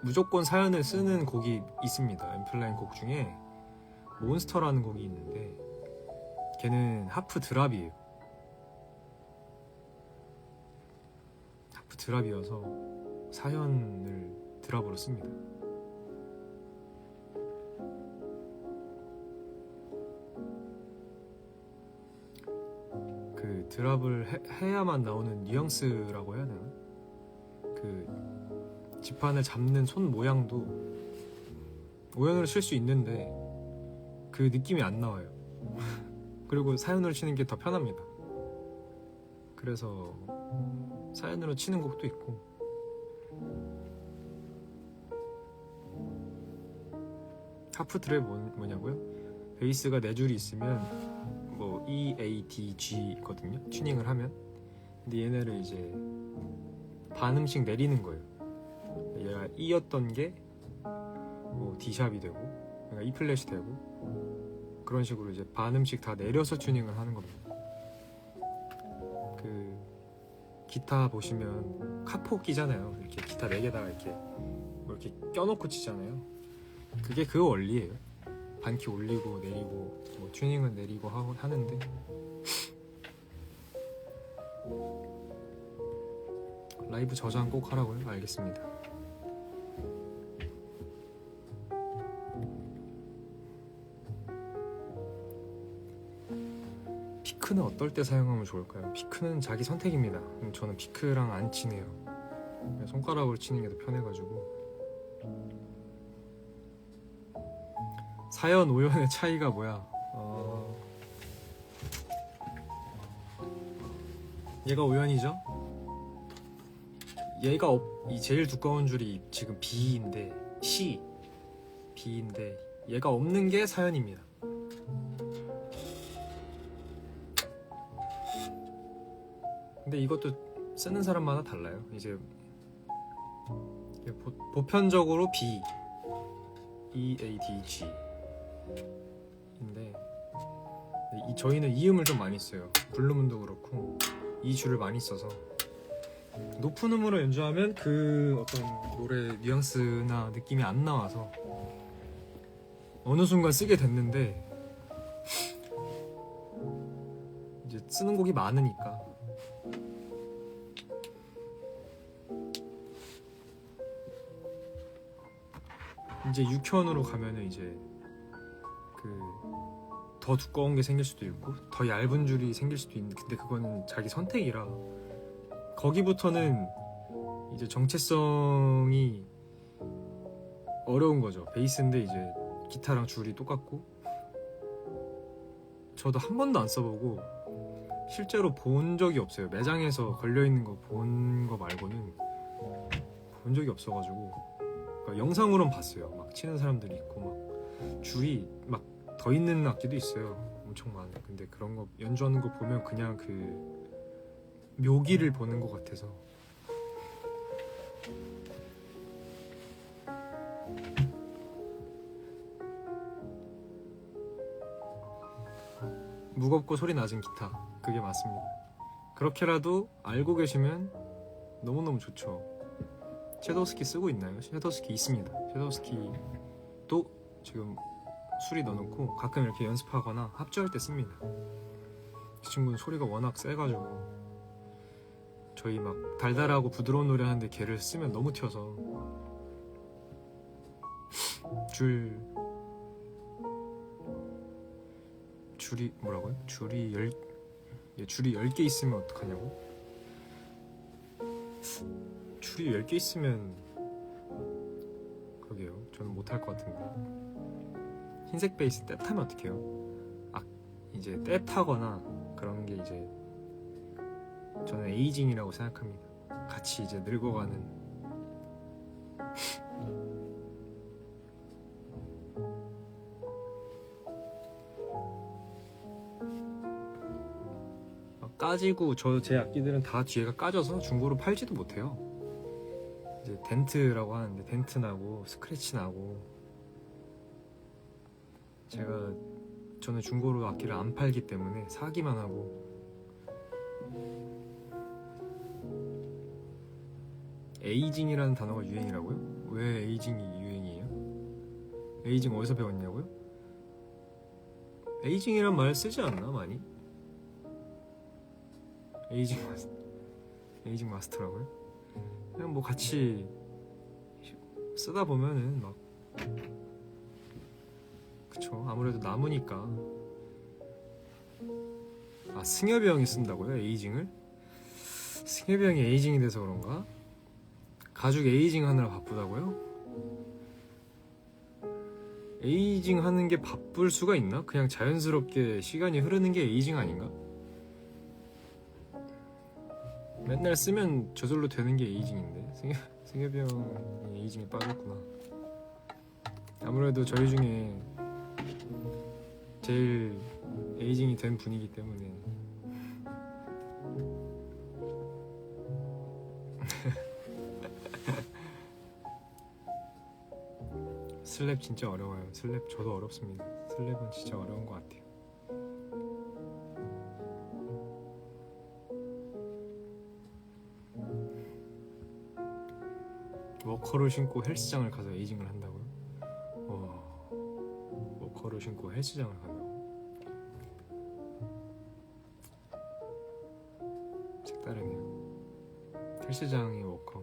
무조건 사현을 쓰는 곡이 있습니다. 엠플라잉 곡 중에 몬스터라는 곡이 있는데 걔는 하프 드랍이에요. 하프 드랍이어서 사현을 드랍으로 씁니다. 그 드랍을 해야만 나오는 뉘앙스라고 해야 되나? 그 지판을 잡는 손 모양도 5현으로 칠 수 있는데 그 느낌이 안 나와요. 그리고 사연으로 치는 게 더 편합니다. 그래서 사연으로 치는 곡도 있고 하프 드랍 뭐냐고요? 베이스가 4줄이 있으면 뭐 E, A, D, G 있거든요. 튜닝을 하면. 근데 얘네를 이제 반음씩 내리는 거예요. 얘가 E였던 게 뭐 D샵이 되고 그러니까 E 플랫이 되고 그런 식으로 이제 반음씩 다 내려서 튜닝을 하는 겁니다. 그 기타 보시면 카포 끼잖아요. 이렇게 기타 4개다가 이렇게 뭐 이렇게 껴놓고 치잖아요. 그게 그 원리예요. 반키 올리고 내리고 뭐 튜닝은 내리고 하고 하는데 라이브 저장 꼭 하라고요? 알겠습니다. 피크는 어떨 때 사용하면 좋을까요? 피크는 자기 선택입니다. 저는 피크랑 안 치네요. 그냥 손가락으로 치는 게 더 편해가지고. 사연 5연의 차이가 뭐야? 얘가 5연이죠? 얘가 이 제일 두꺼운 줄이 지금 B인데 B인데 얘가 없는 게 사연입니다. 근데 이것도 쓰는 사람마다 달라요. 이제 보편적으로 B, E, A, D, G 인데 저희는 이음을 좀 많이 써요. 블루문도 그렇고 이 줄을 많이 써서 높은 음으로 연주하면 그 어떤 노래 뉘앙스나 느낌이 안 나와서 어느 순간 쓰게 됐는데 이제 쓰는 곡이 많으니까 이제 6현으로 가면은 이제 더 두꺼운 게 생길 수도 있고 더 얇은 줄이 생길 수도 있는데 근데 그거는 자기 선택이라 거기부터는 이제 정체성이 어려운 거죠. 베이스인데 이제 기타랑 줄이 똑같고 저도 한 번도 안 써보고 실제로 본 적이 없어요. 매장에서 걸려있는 거 본 거 말고는 본 적이 없어가지고 그러니까 영상으로는 봤어요. 막 치는 사람들이 있고 막 줄이 막 더 있는 악기도 있어요. 엄청 많아요. 근데 그런 거 연주하는 거 보면 그냥 그 묘기를 보는 것 같아서 무겁고 소리 낮은 기타 그게 맞습니다. 그렇게라도 알고 계시면 너무너무 좋죠. 섀도우스키 쓰고 있나요? 섀도우스키 있습니다. 섀도우스키도 지금 수리 넣어놓고 가끔 이렇게 연습하거나 합주할 때 씁니다. 이 친구는 소리가 워낙 세가지고 저희 막 달달하고 부드러운 노래 하는데 걔를 쓰면 너무 튀어서 줄이 뭐라고요? 줄이 10개 있으면 어떡하냐고? 줄이 10개 있으면 그러게요. 저는 못할 것 같은데 흰색 베이스 때 타면 어떡해요? 이제 때 타거나 그런 게 이제 저는 에이징이라고 생각합니다. 같이 이제 늙어가는 까지고 제 악기들은 다 뒤에가 까져서 중고로 팔지도 못해요. 이제 덴트라고 하는데 덴트 나고 스크래치 나고 저는 중고로 악기를 안 팔기 때문에 사기만 하고 에이징이라는 단어가 유행이라고요? 왜 에이징이 유행이에요? 에이징 어디서 배웠냐고요? 에이징이란 말 쓰지 않나 많이? 에이징 마스터라고요? 그냥 뭐 같이 쓰다 보면은 막 그쵸 아무래도 남으니까. 승엽이 형이 쓴다고요? 에이징을? 승엽이 형이 에이징이 돼서 그런가? 가죽 에이징 하느라 바쁘다고요? 에이징 하는 게 바쁠 수가 있나? 그냥 자연스럽게 시간이 흐르는 게 에이징 아닌가? 맨날 쓰면 저절로 되는 게 에이징인데 승엽이 형이 에이징에 빠졌구나. 아무래도 저희 중에 제일 에이징이 된 분이기 때문에 슬랩 진짜 어려워요. 슬랩 저도 어렵습니다. 슬랩은 진짜 어려운 것 같아요. 워커를 신고 헬스장을 가서 에이징을 한다고요? 워커를 신고 헬스장을 간다고? 색다르네요. 헬스장이 워커.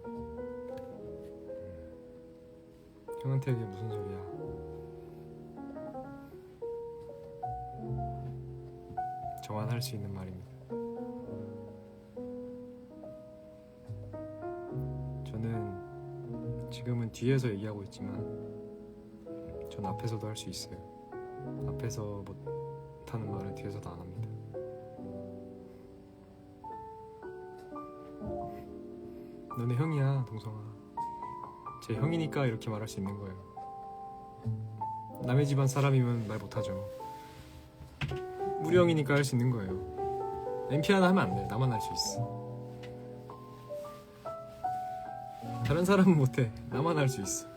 형한테 그게 무슨 소리야? 저만 할 수 있는 말입니다. 저는 지금은 뒤에서 얘기하고 있지만 전 앞에서도 할 수 있어요. 앞에서 못하는 말은 뒤에서도 안 합니다. 너네 형이야, 동성아. 제 형이니까 이렇게 말할 수 있는 거예요. 남의 집안 사람이면 말 못하죠. 우리 형이니까 할 수 있는 거예요. MP 하나 하면 안 돼. 나만 할 수 있어. 다른 사람은 못해. 나만 할 수 있어.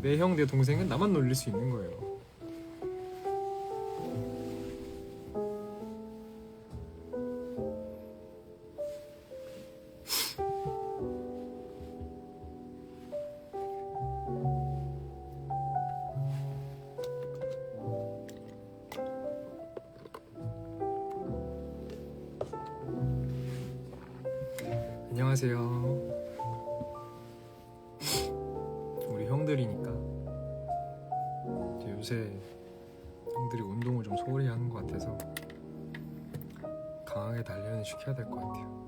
내 형, 내 동생은 나만 놀릴 수 있는 거예요. 안녕하세요. 우리 형들이니까 요새 형들이 운동을 좀 소홀히 하는 것 같아서 강하게 단련을 시켜야 될 것 같아요.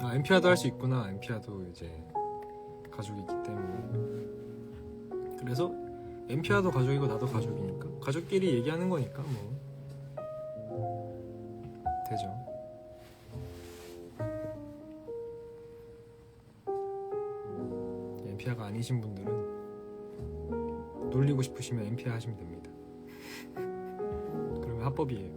아, 엠피아도 할 수 있구나. 엠피아도 이제 가족이 있기 때문에. 그래서 엠피아도 가족이고 나도 가족이니까 가족끼리 얘기하는 거니까 뭐 되죠. 엠피아가 아니신 분들은 놀리고 싶으시면 엠피아 하시면 됩니다. 그러면 합법이에요.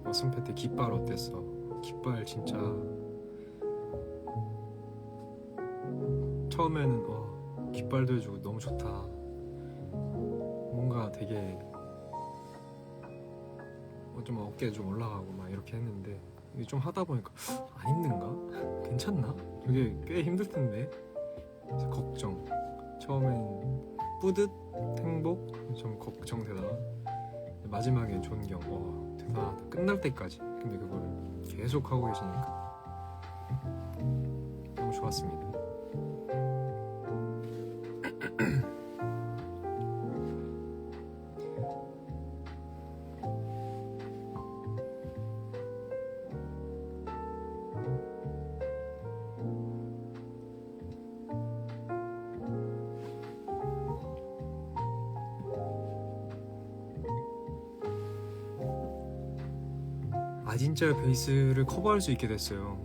머슴패트 깃발 어땠어? 깃발 진짜 처음에는 깃발도 해주고 너무 좋다. 뭔가 되게 좀 어깨 좀 올라가고 막 이렇게 했는데 이게 좀 하다 보니까 안 힘든가? 괜찮나? 이게 꽤 힘들 텐데. 그래서 걱정. 처음엔 뿌듯, 행복, 좀 걱정되다가 마지막에 존경. 와, 대단하다. 끝날 때까지. 근데 그걸 계속 하고 계시니까 너무 좋았습니다. 아진짜요 베이스를 커버할 수 있게 됐어요.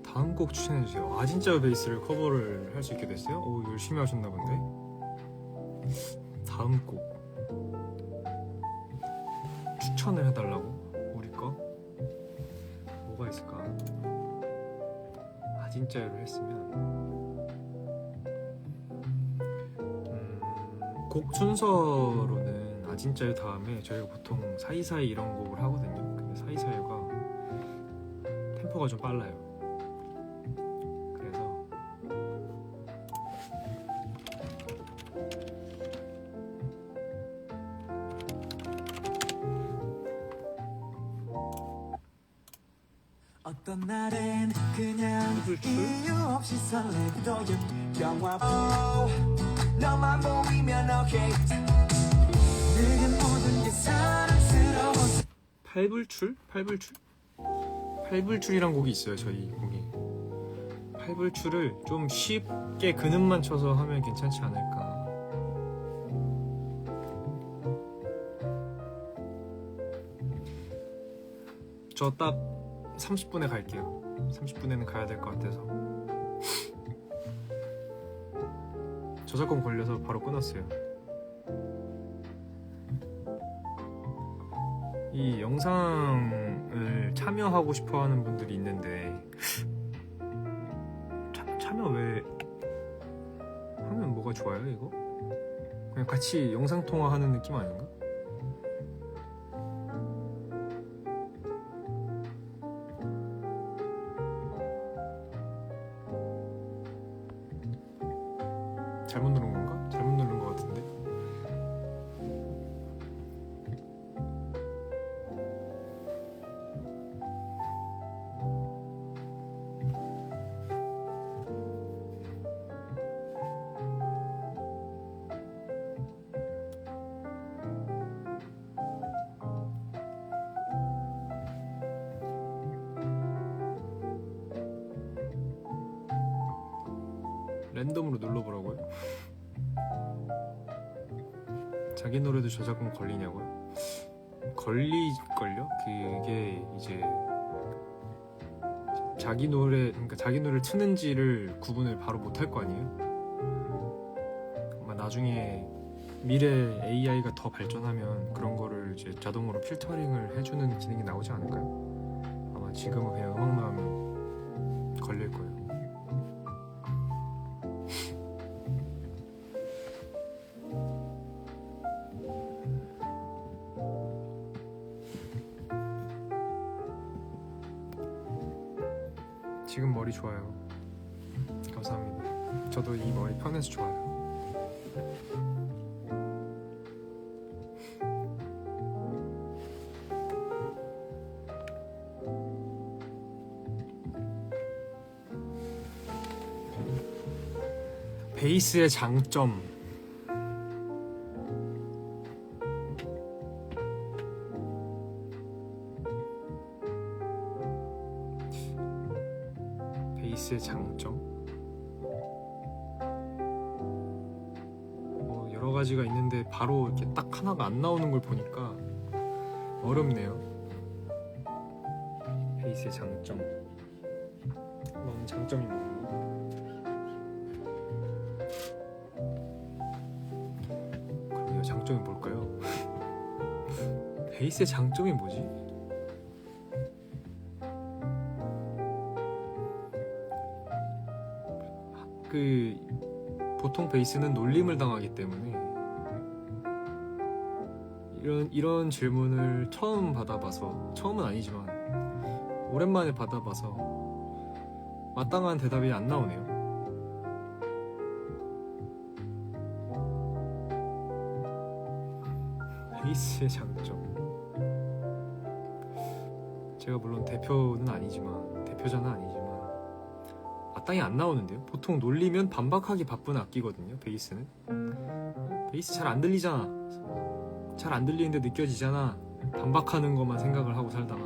다음 곡 추천해주세요. 아진짜요 베이스를 커버를 할 수 있게 됐어요? 오, 열심히 하셨나 본데? 다음 곡 추천을 해달라고? 우리 거? 뭐가 있을까? 아진짜요를 했으면 곡 순서로는 아진짜요 다음에 저희가 보통 사이사이 이런 곡을 하거든요. 근데 사이사이가 템포가 좀 빨라요. 그래서 어떤 날엔 그냥 이유 없이 설레기도 영화 너만 보이면 오케이 내겐 모든 게 사랑스러워. 팔불출? 팔불출이란 곡이 있어요. 저희 곡이 팔불출을 좀 쉽게 근음만 쳐서 하면 괜찮지 않을까. 저 딱 30분에 갈게요. 30분에는 가야 될 것 같아서. 저작권 걸려서 바로 끊었어요. 이 영상을 참여하고 싶어 하는 분들이 있는데 참여 왜 하면 뭐가 좋아요 이거? 그냥 같이 영상통화하는 느낌 아닌가? 랜덤으로 눌러보라고요? 자기 노래도 저작권 걸리냐고요? 걸릴걸요? 그게 이제 자기 노래, 그러니까 자기 노래를 트는지를 구분을 바로 못할 거 아니에요? 아마 나중에 미래 AI가 더 발전하면 그런 거를 이제 자동으로 필터링을 해주는 기능이 나오지 않을까요? 아마 지금은 그냥 음악만 걸릴 거예요. 지금 머리 좋아요. 감사합니다. 저도 이 머리 편해서 좋아요. 베이스의 장점. 베이스의 장점? 뭐 여러 가지가 있는데 바로 이렇게 딱 하나가 안 나오는 걸 보니까 어렵네요. 베이스의 장점. 넌 장점이 뭐니? 그러게요, 장점이 뭘까요? 베이스의 장점이 뭐지? 보통 베이스는 놀림을 당하기 때문에 이런 질문을 처음 받아봐서, 처음은 아니지만 오랜만에 받아봐서 마땅한 대답이 안 나오네요. 베이스의 장점. 제가 물론 대표자는 아니지만 마땅히 안 나오는데요. 보통 놀리면 반박하기 바쁜 악기거든요. 베이스는 베이스 잘 안 들리잖아, 잘 안 들리는데 느껴지잖아, 반박하는 것만 생각을 하고 살다가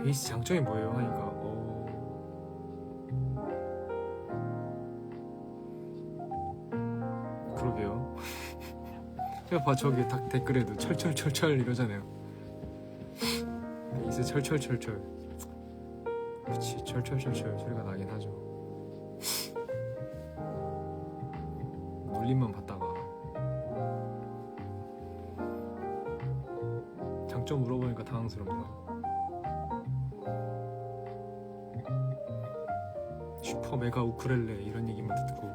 베이스 장점이 뭐예요 하니까 그러게요. 봐, 저기 댓글에도 철철철철 이러잖아요. 베이스 철철철철. 그치, 철철철철 소리가 나긴 하죠. 놀림만 받다가. 장점 물어보니까 당황스럽네요. 슈퍼 메가 우쿨렐레 이런 얘기만 듣고.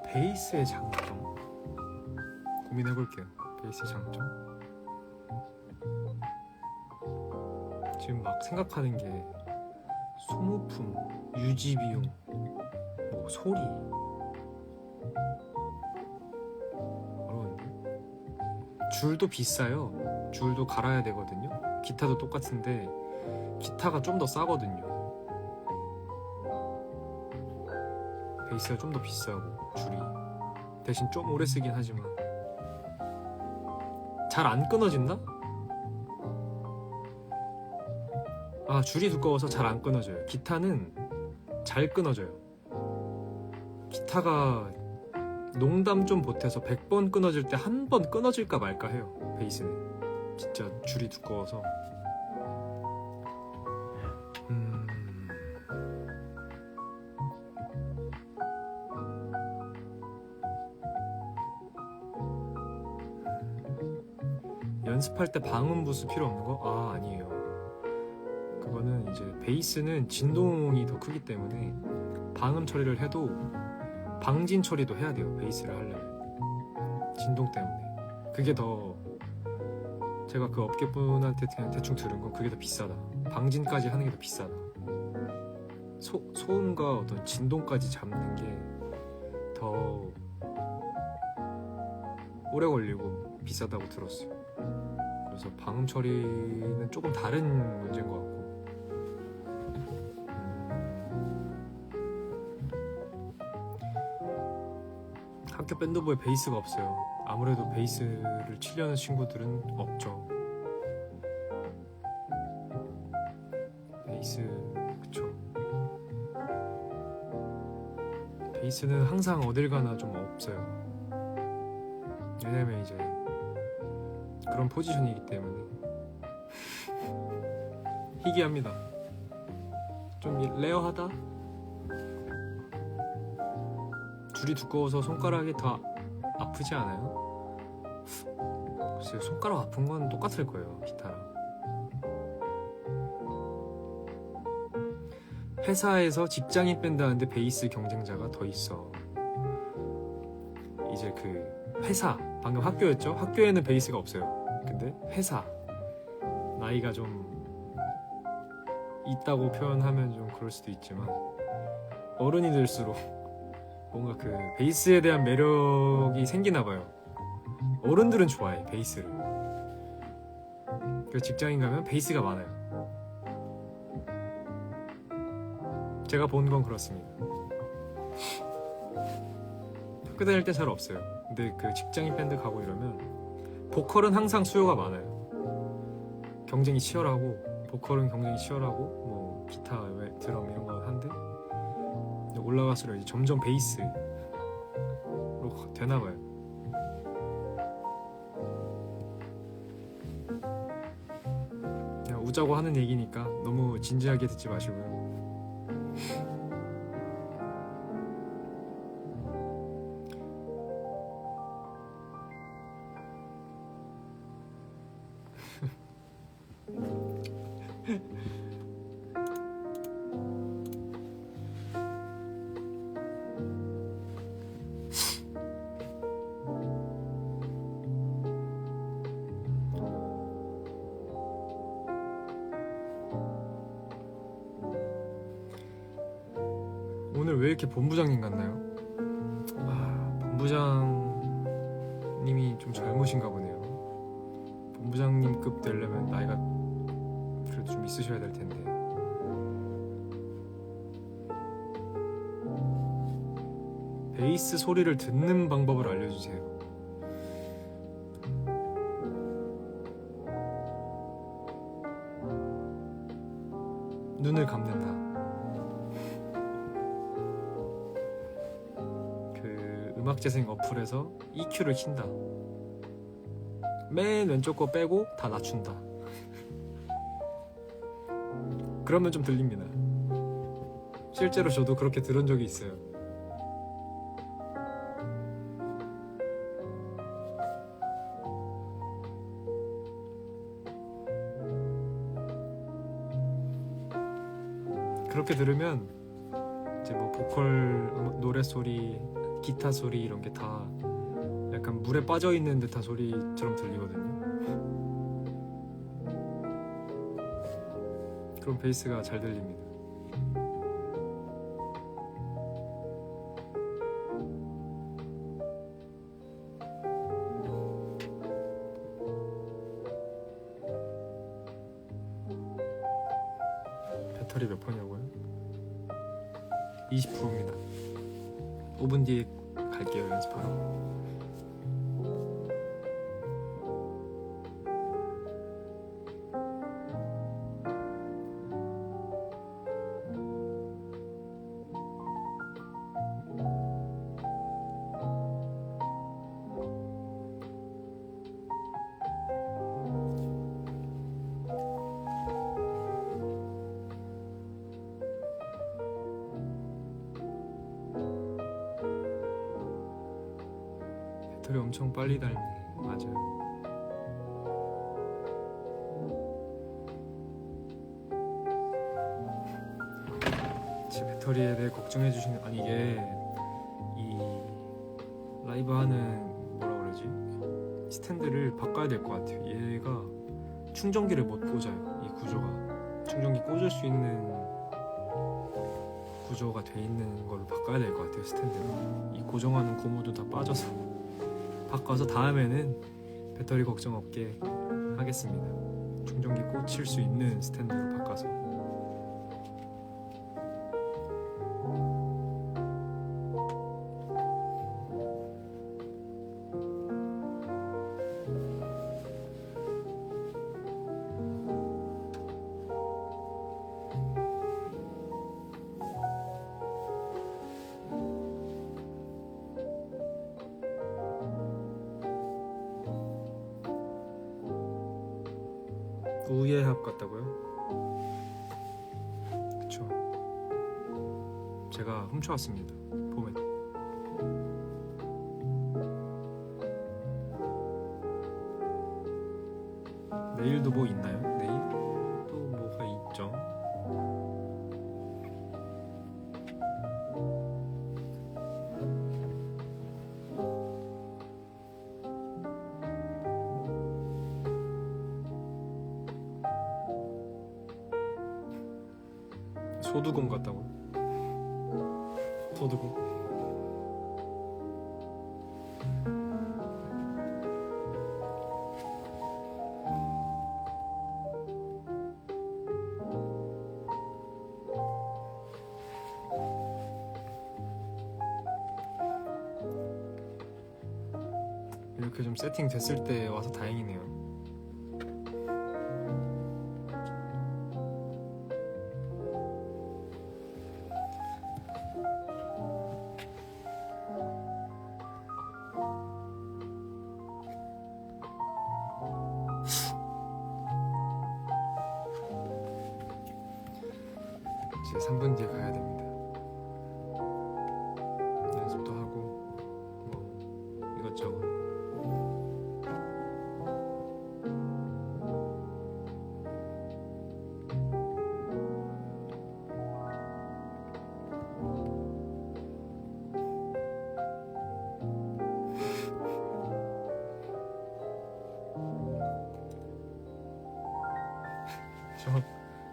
베이스의 장점 고민해볼게요. 베이스의 장점. 지금 막 생각하는 게 소모품, 유지비용, 뭐 소리. 어려운데. 줄도 비싸요. 줄도 갈아야 되거든요. 기타도 똑같은데 기타가 좀 더 싸거든요. 베이스가 좀 더 비싸고 줄이 대신 좀 오래 쓰긴 하지만 잘 안 끊어진다? 아, 줄이 두꺼워서 잘 안 끊어져요. 기타는 잘 끊어져요. 기타가 농담 좀 보태서 100번 끊어질 때 한 번 끊어질까 말까 해요. 베이스는 진짜 줄이 두꺼워서. 연습할 때 방음 부스 필요 없는 거? 아, 아니에요. 그거는 이제 베이스는 진동이 더 크기 때문에 방음 처리를 해도 방진 처리도 해야 돼요. 베이스를 하려면 진동 때문에. 그게 더, 제가 그 업계분한테 그냥 대충 들은 건 그게 더 비싸다. 방진까지 하는 게 더 비싸다. 소음과 어떤 진동까지 잡는 게 더 오래 걸리고 비싸다고 들었어요. 그래서 방음 처리는 조금 다른 문제인 것 같고. 학교 밴드부에 베이스가 없어요. 아무래도 베이스를 치려는 친구들은 없죠. 베이스, 그쵸. 베이스는 항상 어딜 가나 좀 없어요. 왜냐면 이제 그런 포지션이기 때문에 희귀합니다. 좀 레어하다? 줄이 두꺼워서 손가락이 더 아프지 않아요? 글쎄요, 손가락 아픈 건 똑같을 거예요, 기타랑. 회사에서 직장인 밴드 하는데 베이스 경쟁자가 더 있어. 이제 그 회사, 방금 학교였죠? 학교에는 베이스가 없어요. 근데 회사, 나이가 좀 있다고 표현하면 좀 그럴 수도 있지만 어른이 될수록 뭔가 그 베이스에 대한 매력이 생기나 봐요. 어른들은 좋아해, 베이스를. 그래서 직장인 가면 베이스가 많아요. 제가 본 건 그렇습니다. 학교 다닐 때 잘 없어요. 근데 그 직장인 밴드 가고 이러면 보컬은 항상 수요가 많아요. 경쟁이 치열하고, 보컬은 경쟁이 치열하고, 뭐 기타, 드럼 이런 거 한데 올라갈수록 이제 점점 베이스로 되나 봐요. 그냥 우자고 하는 얘기니까 너무 진지하게 듣지 마시고요. 오늘 왜 이렇게 본부장님 같나요? 아, 본부장님이 좀 젊으신가 보네요. 본부장님급 되려면 나이가 그래도 좀 있으셔야 될 텐데. 베이스 소리를 듣는 방법을 알려주세요. 눈을 감는다. 그 음악재생 어플에서 EQ를 킨다. 맨 왼쪽 거 빼고 다 낮춘다. 그러면 좀 들립니다. 실제로 저도 그렇게 들은 적이 있어요. 그렇게 들으면 이제 뭐 보컬, 노래 소리, 기타 소리 이런 게 다 약간 물에 빠져 있는 듯한 소리처럼 들리거든요. 그럼 베이스가 잘 들립니다. 배터리 몇 퍼냐고요? 20%입니다. 5분 뒤에 갈게요, 연습하러. 배터리 엄청 빨리 닳네. 맞아요. 제 배터리에 대해 걱정해 주시는, 아니 이게 이 라이브 하는 뭐라 그러지? 스탠드를 바꿔야 될 것 같아요. 얘가 충전기를 못 꽂아요. 이 구조가 충전기 꽂을 수 있는 구조가 돼 있는 걸로 바꿔야 될 것 같아요. 스탠드를. 이 고정하는 고무도 다 빠져서 바꿔서 다음에는 배터리 걱정 없게 하겠습니다. 충전기 꽂힐 수 있는 스탠드로 바꿔서. 우예합 같다고요? 그쵸. 제가 훔쳐왔습니다. 봄에. 내일도 뭐 있나요? 내일 또 뭐가 있죠? 소두곰 같다고요? 소두곰? 이렇게 좀 세팅 됐을 때 와서 다행이네요. 이제 3분 뒤에 가야 됩니다. 연습도 하고 뭐 이것저것.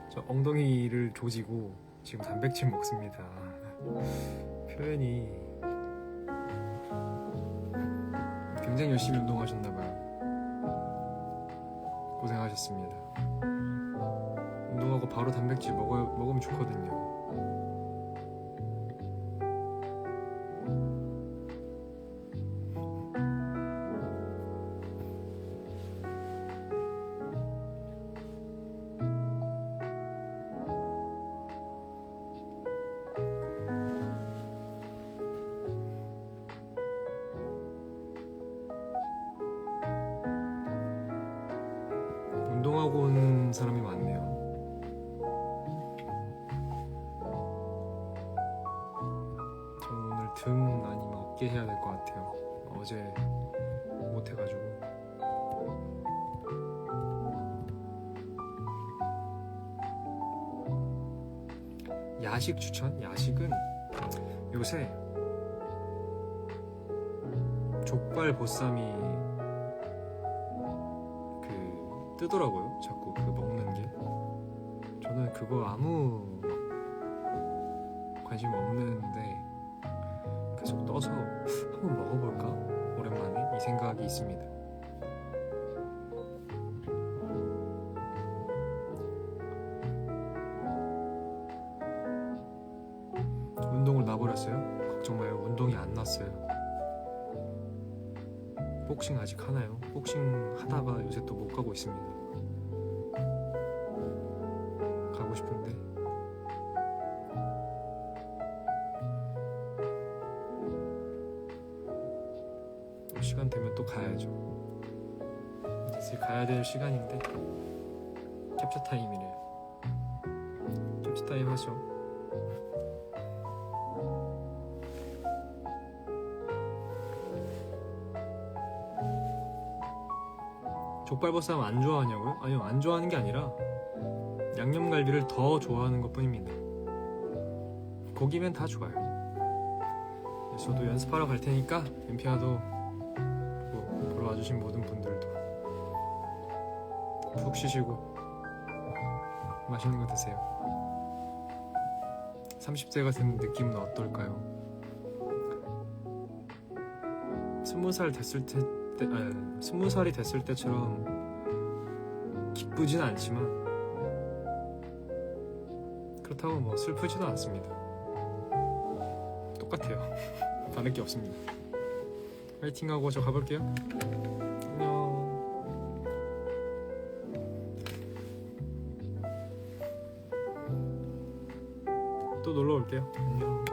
저 엉덩이를 조지고 지금 단백질 먹습니다. 표현이 굉장히 열심히 운동하셨나봐요. 고생하셨습니다. 운동하고 바로 단백질 먹으면 좋거든요. 운동하고 온 사람이 많네요. 저는 오늘 등 아니면 어깨 해야 될 것 같아요. 어제 못 해가지고. 야식 추천? 야식은 요새 족발 보쌈이 뜨더라고요. 자꾸 그 먹는 게. 저는 그거 아무 관심 없는데 계속 떠서 한번 먹어볼까? 오랜만에 이 생각이 있습니다. 운동을 놔버렸어요? 걱정 마요. 운동이 안 났어요. 복싱 아직 하나요? 복싱 하다가 요새 또 못 가고 있습니다. 가고 싶은데 시간 되면 또 가야죠. 이제 가야 될 시간인데 캡처 타임이래요. 캡처 타임 하죠. 족발보쌈 안 좋아하냐고요? 아니요, 안 좋아하는 게 아니라 양념갈비를 더 좋아하는 것 뿐입니다. 고기면 다 좋아요. 저도 연습하러 갈 테니까 엠피아도 보러 와주신 모든 분들도 푹 쉬시고 맛있는 거 드세요. 30대가 된 느낌은 어떨까요? 20살 됐을 때 20살이 됐을 때처럼 기쁘진 않지만 그렇다고 뭐 슬프지도 않습니다. 똑같아요. 다를 게 없습니다. 파이팅하고 저 가볼게요. 안녕. 또 놀러 올게요. 안녕.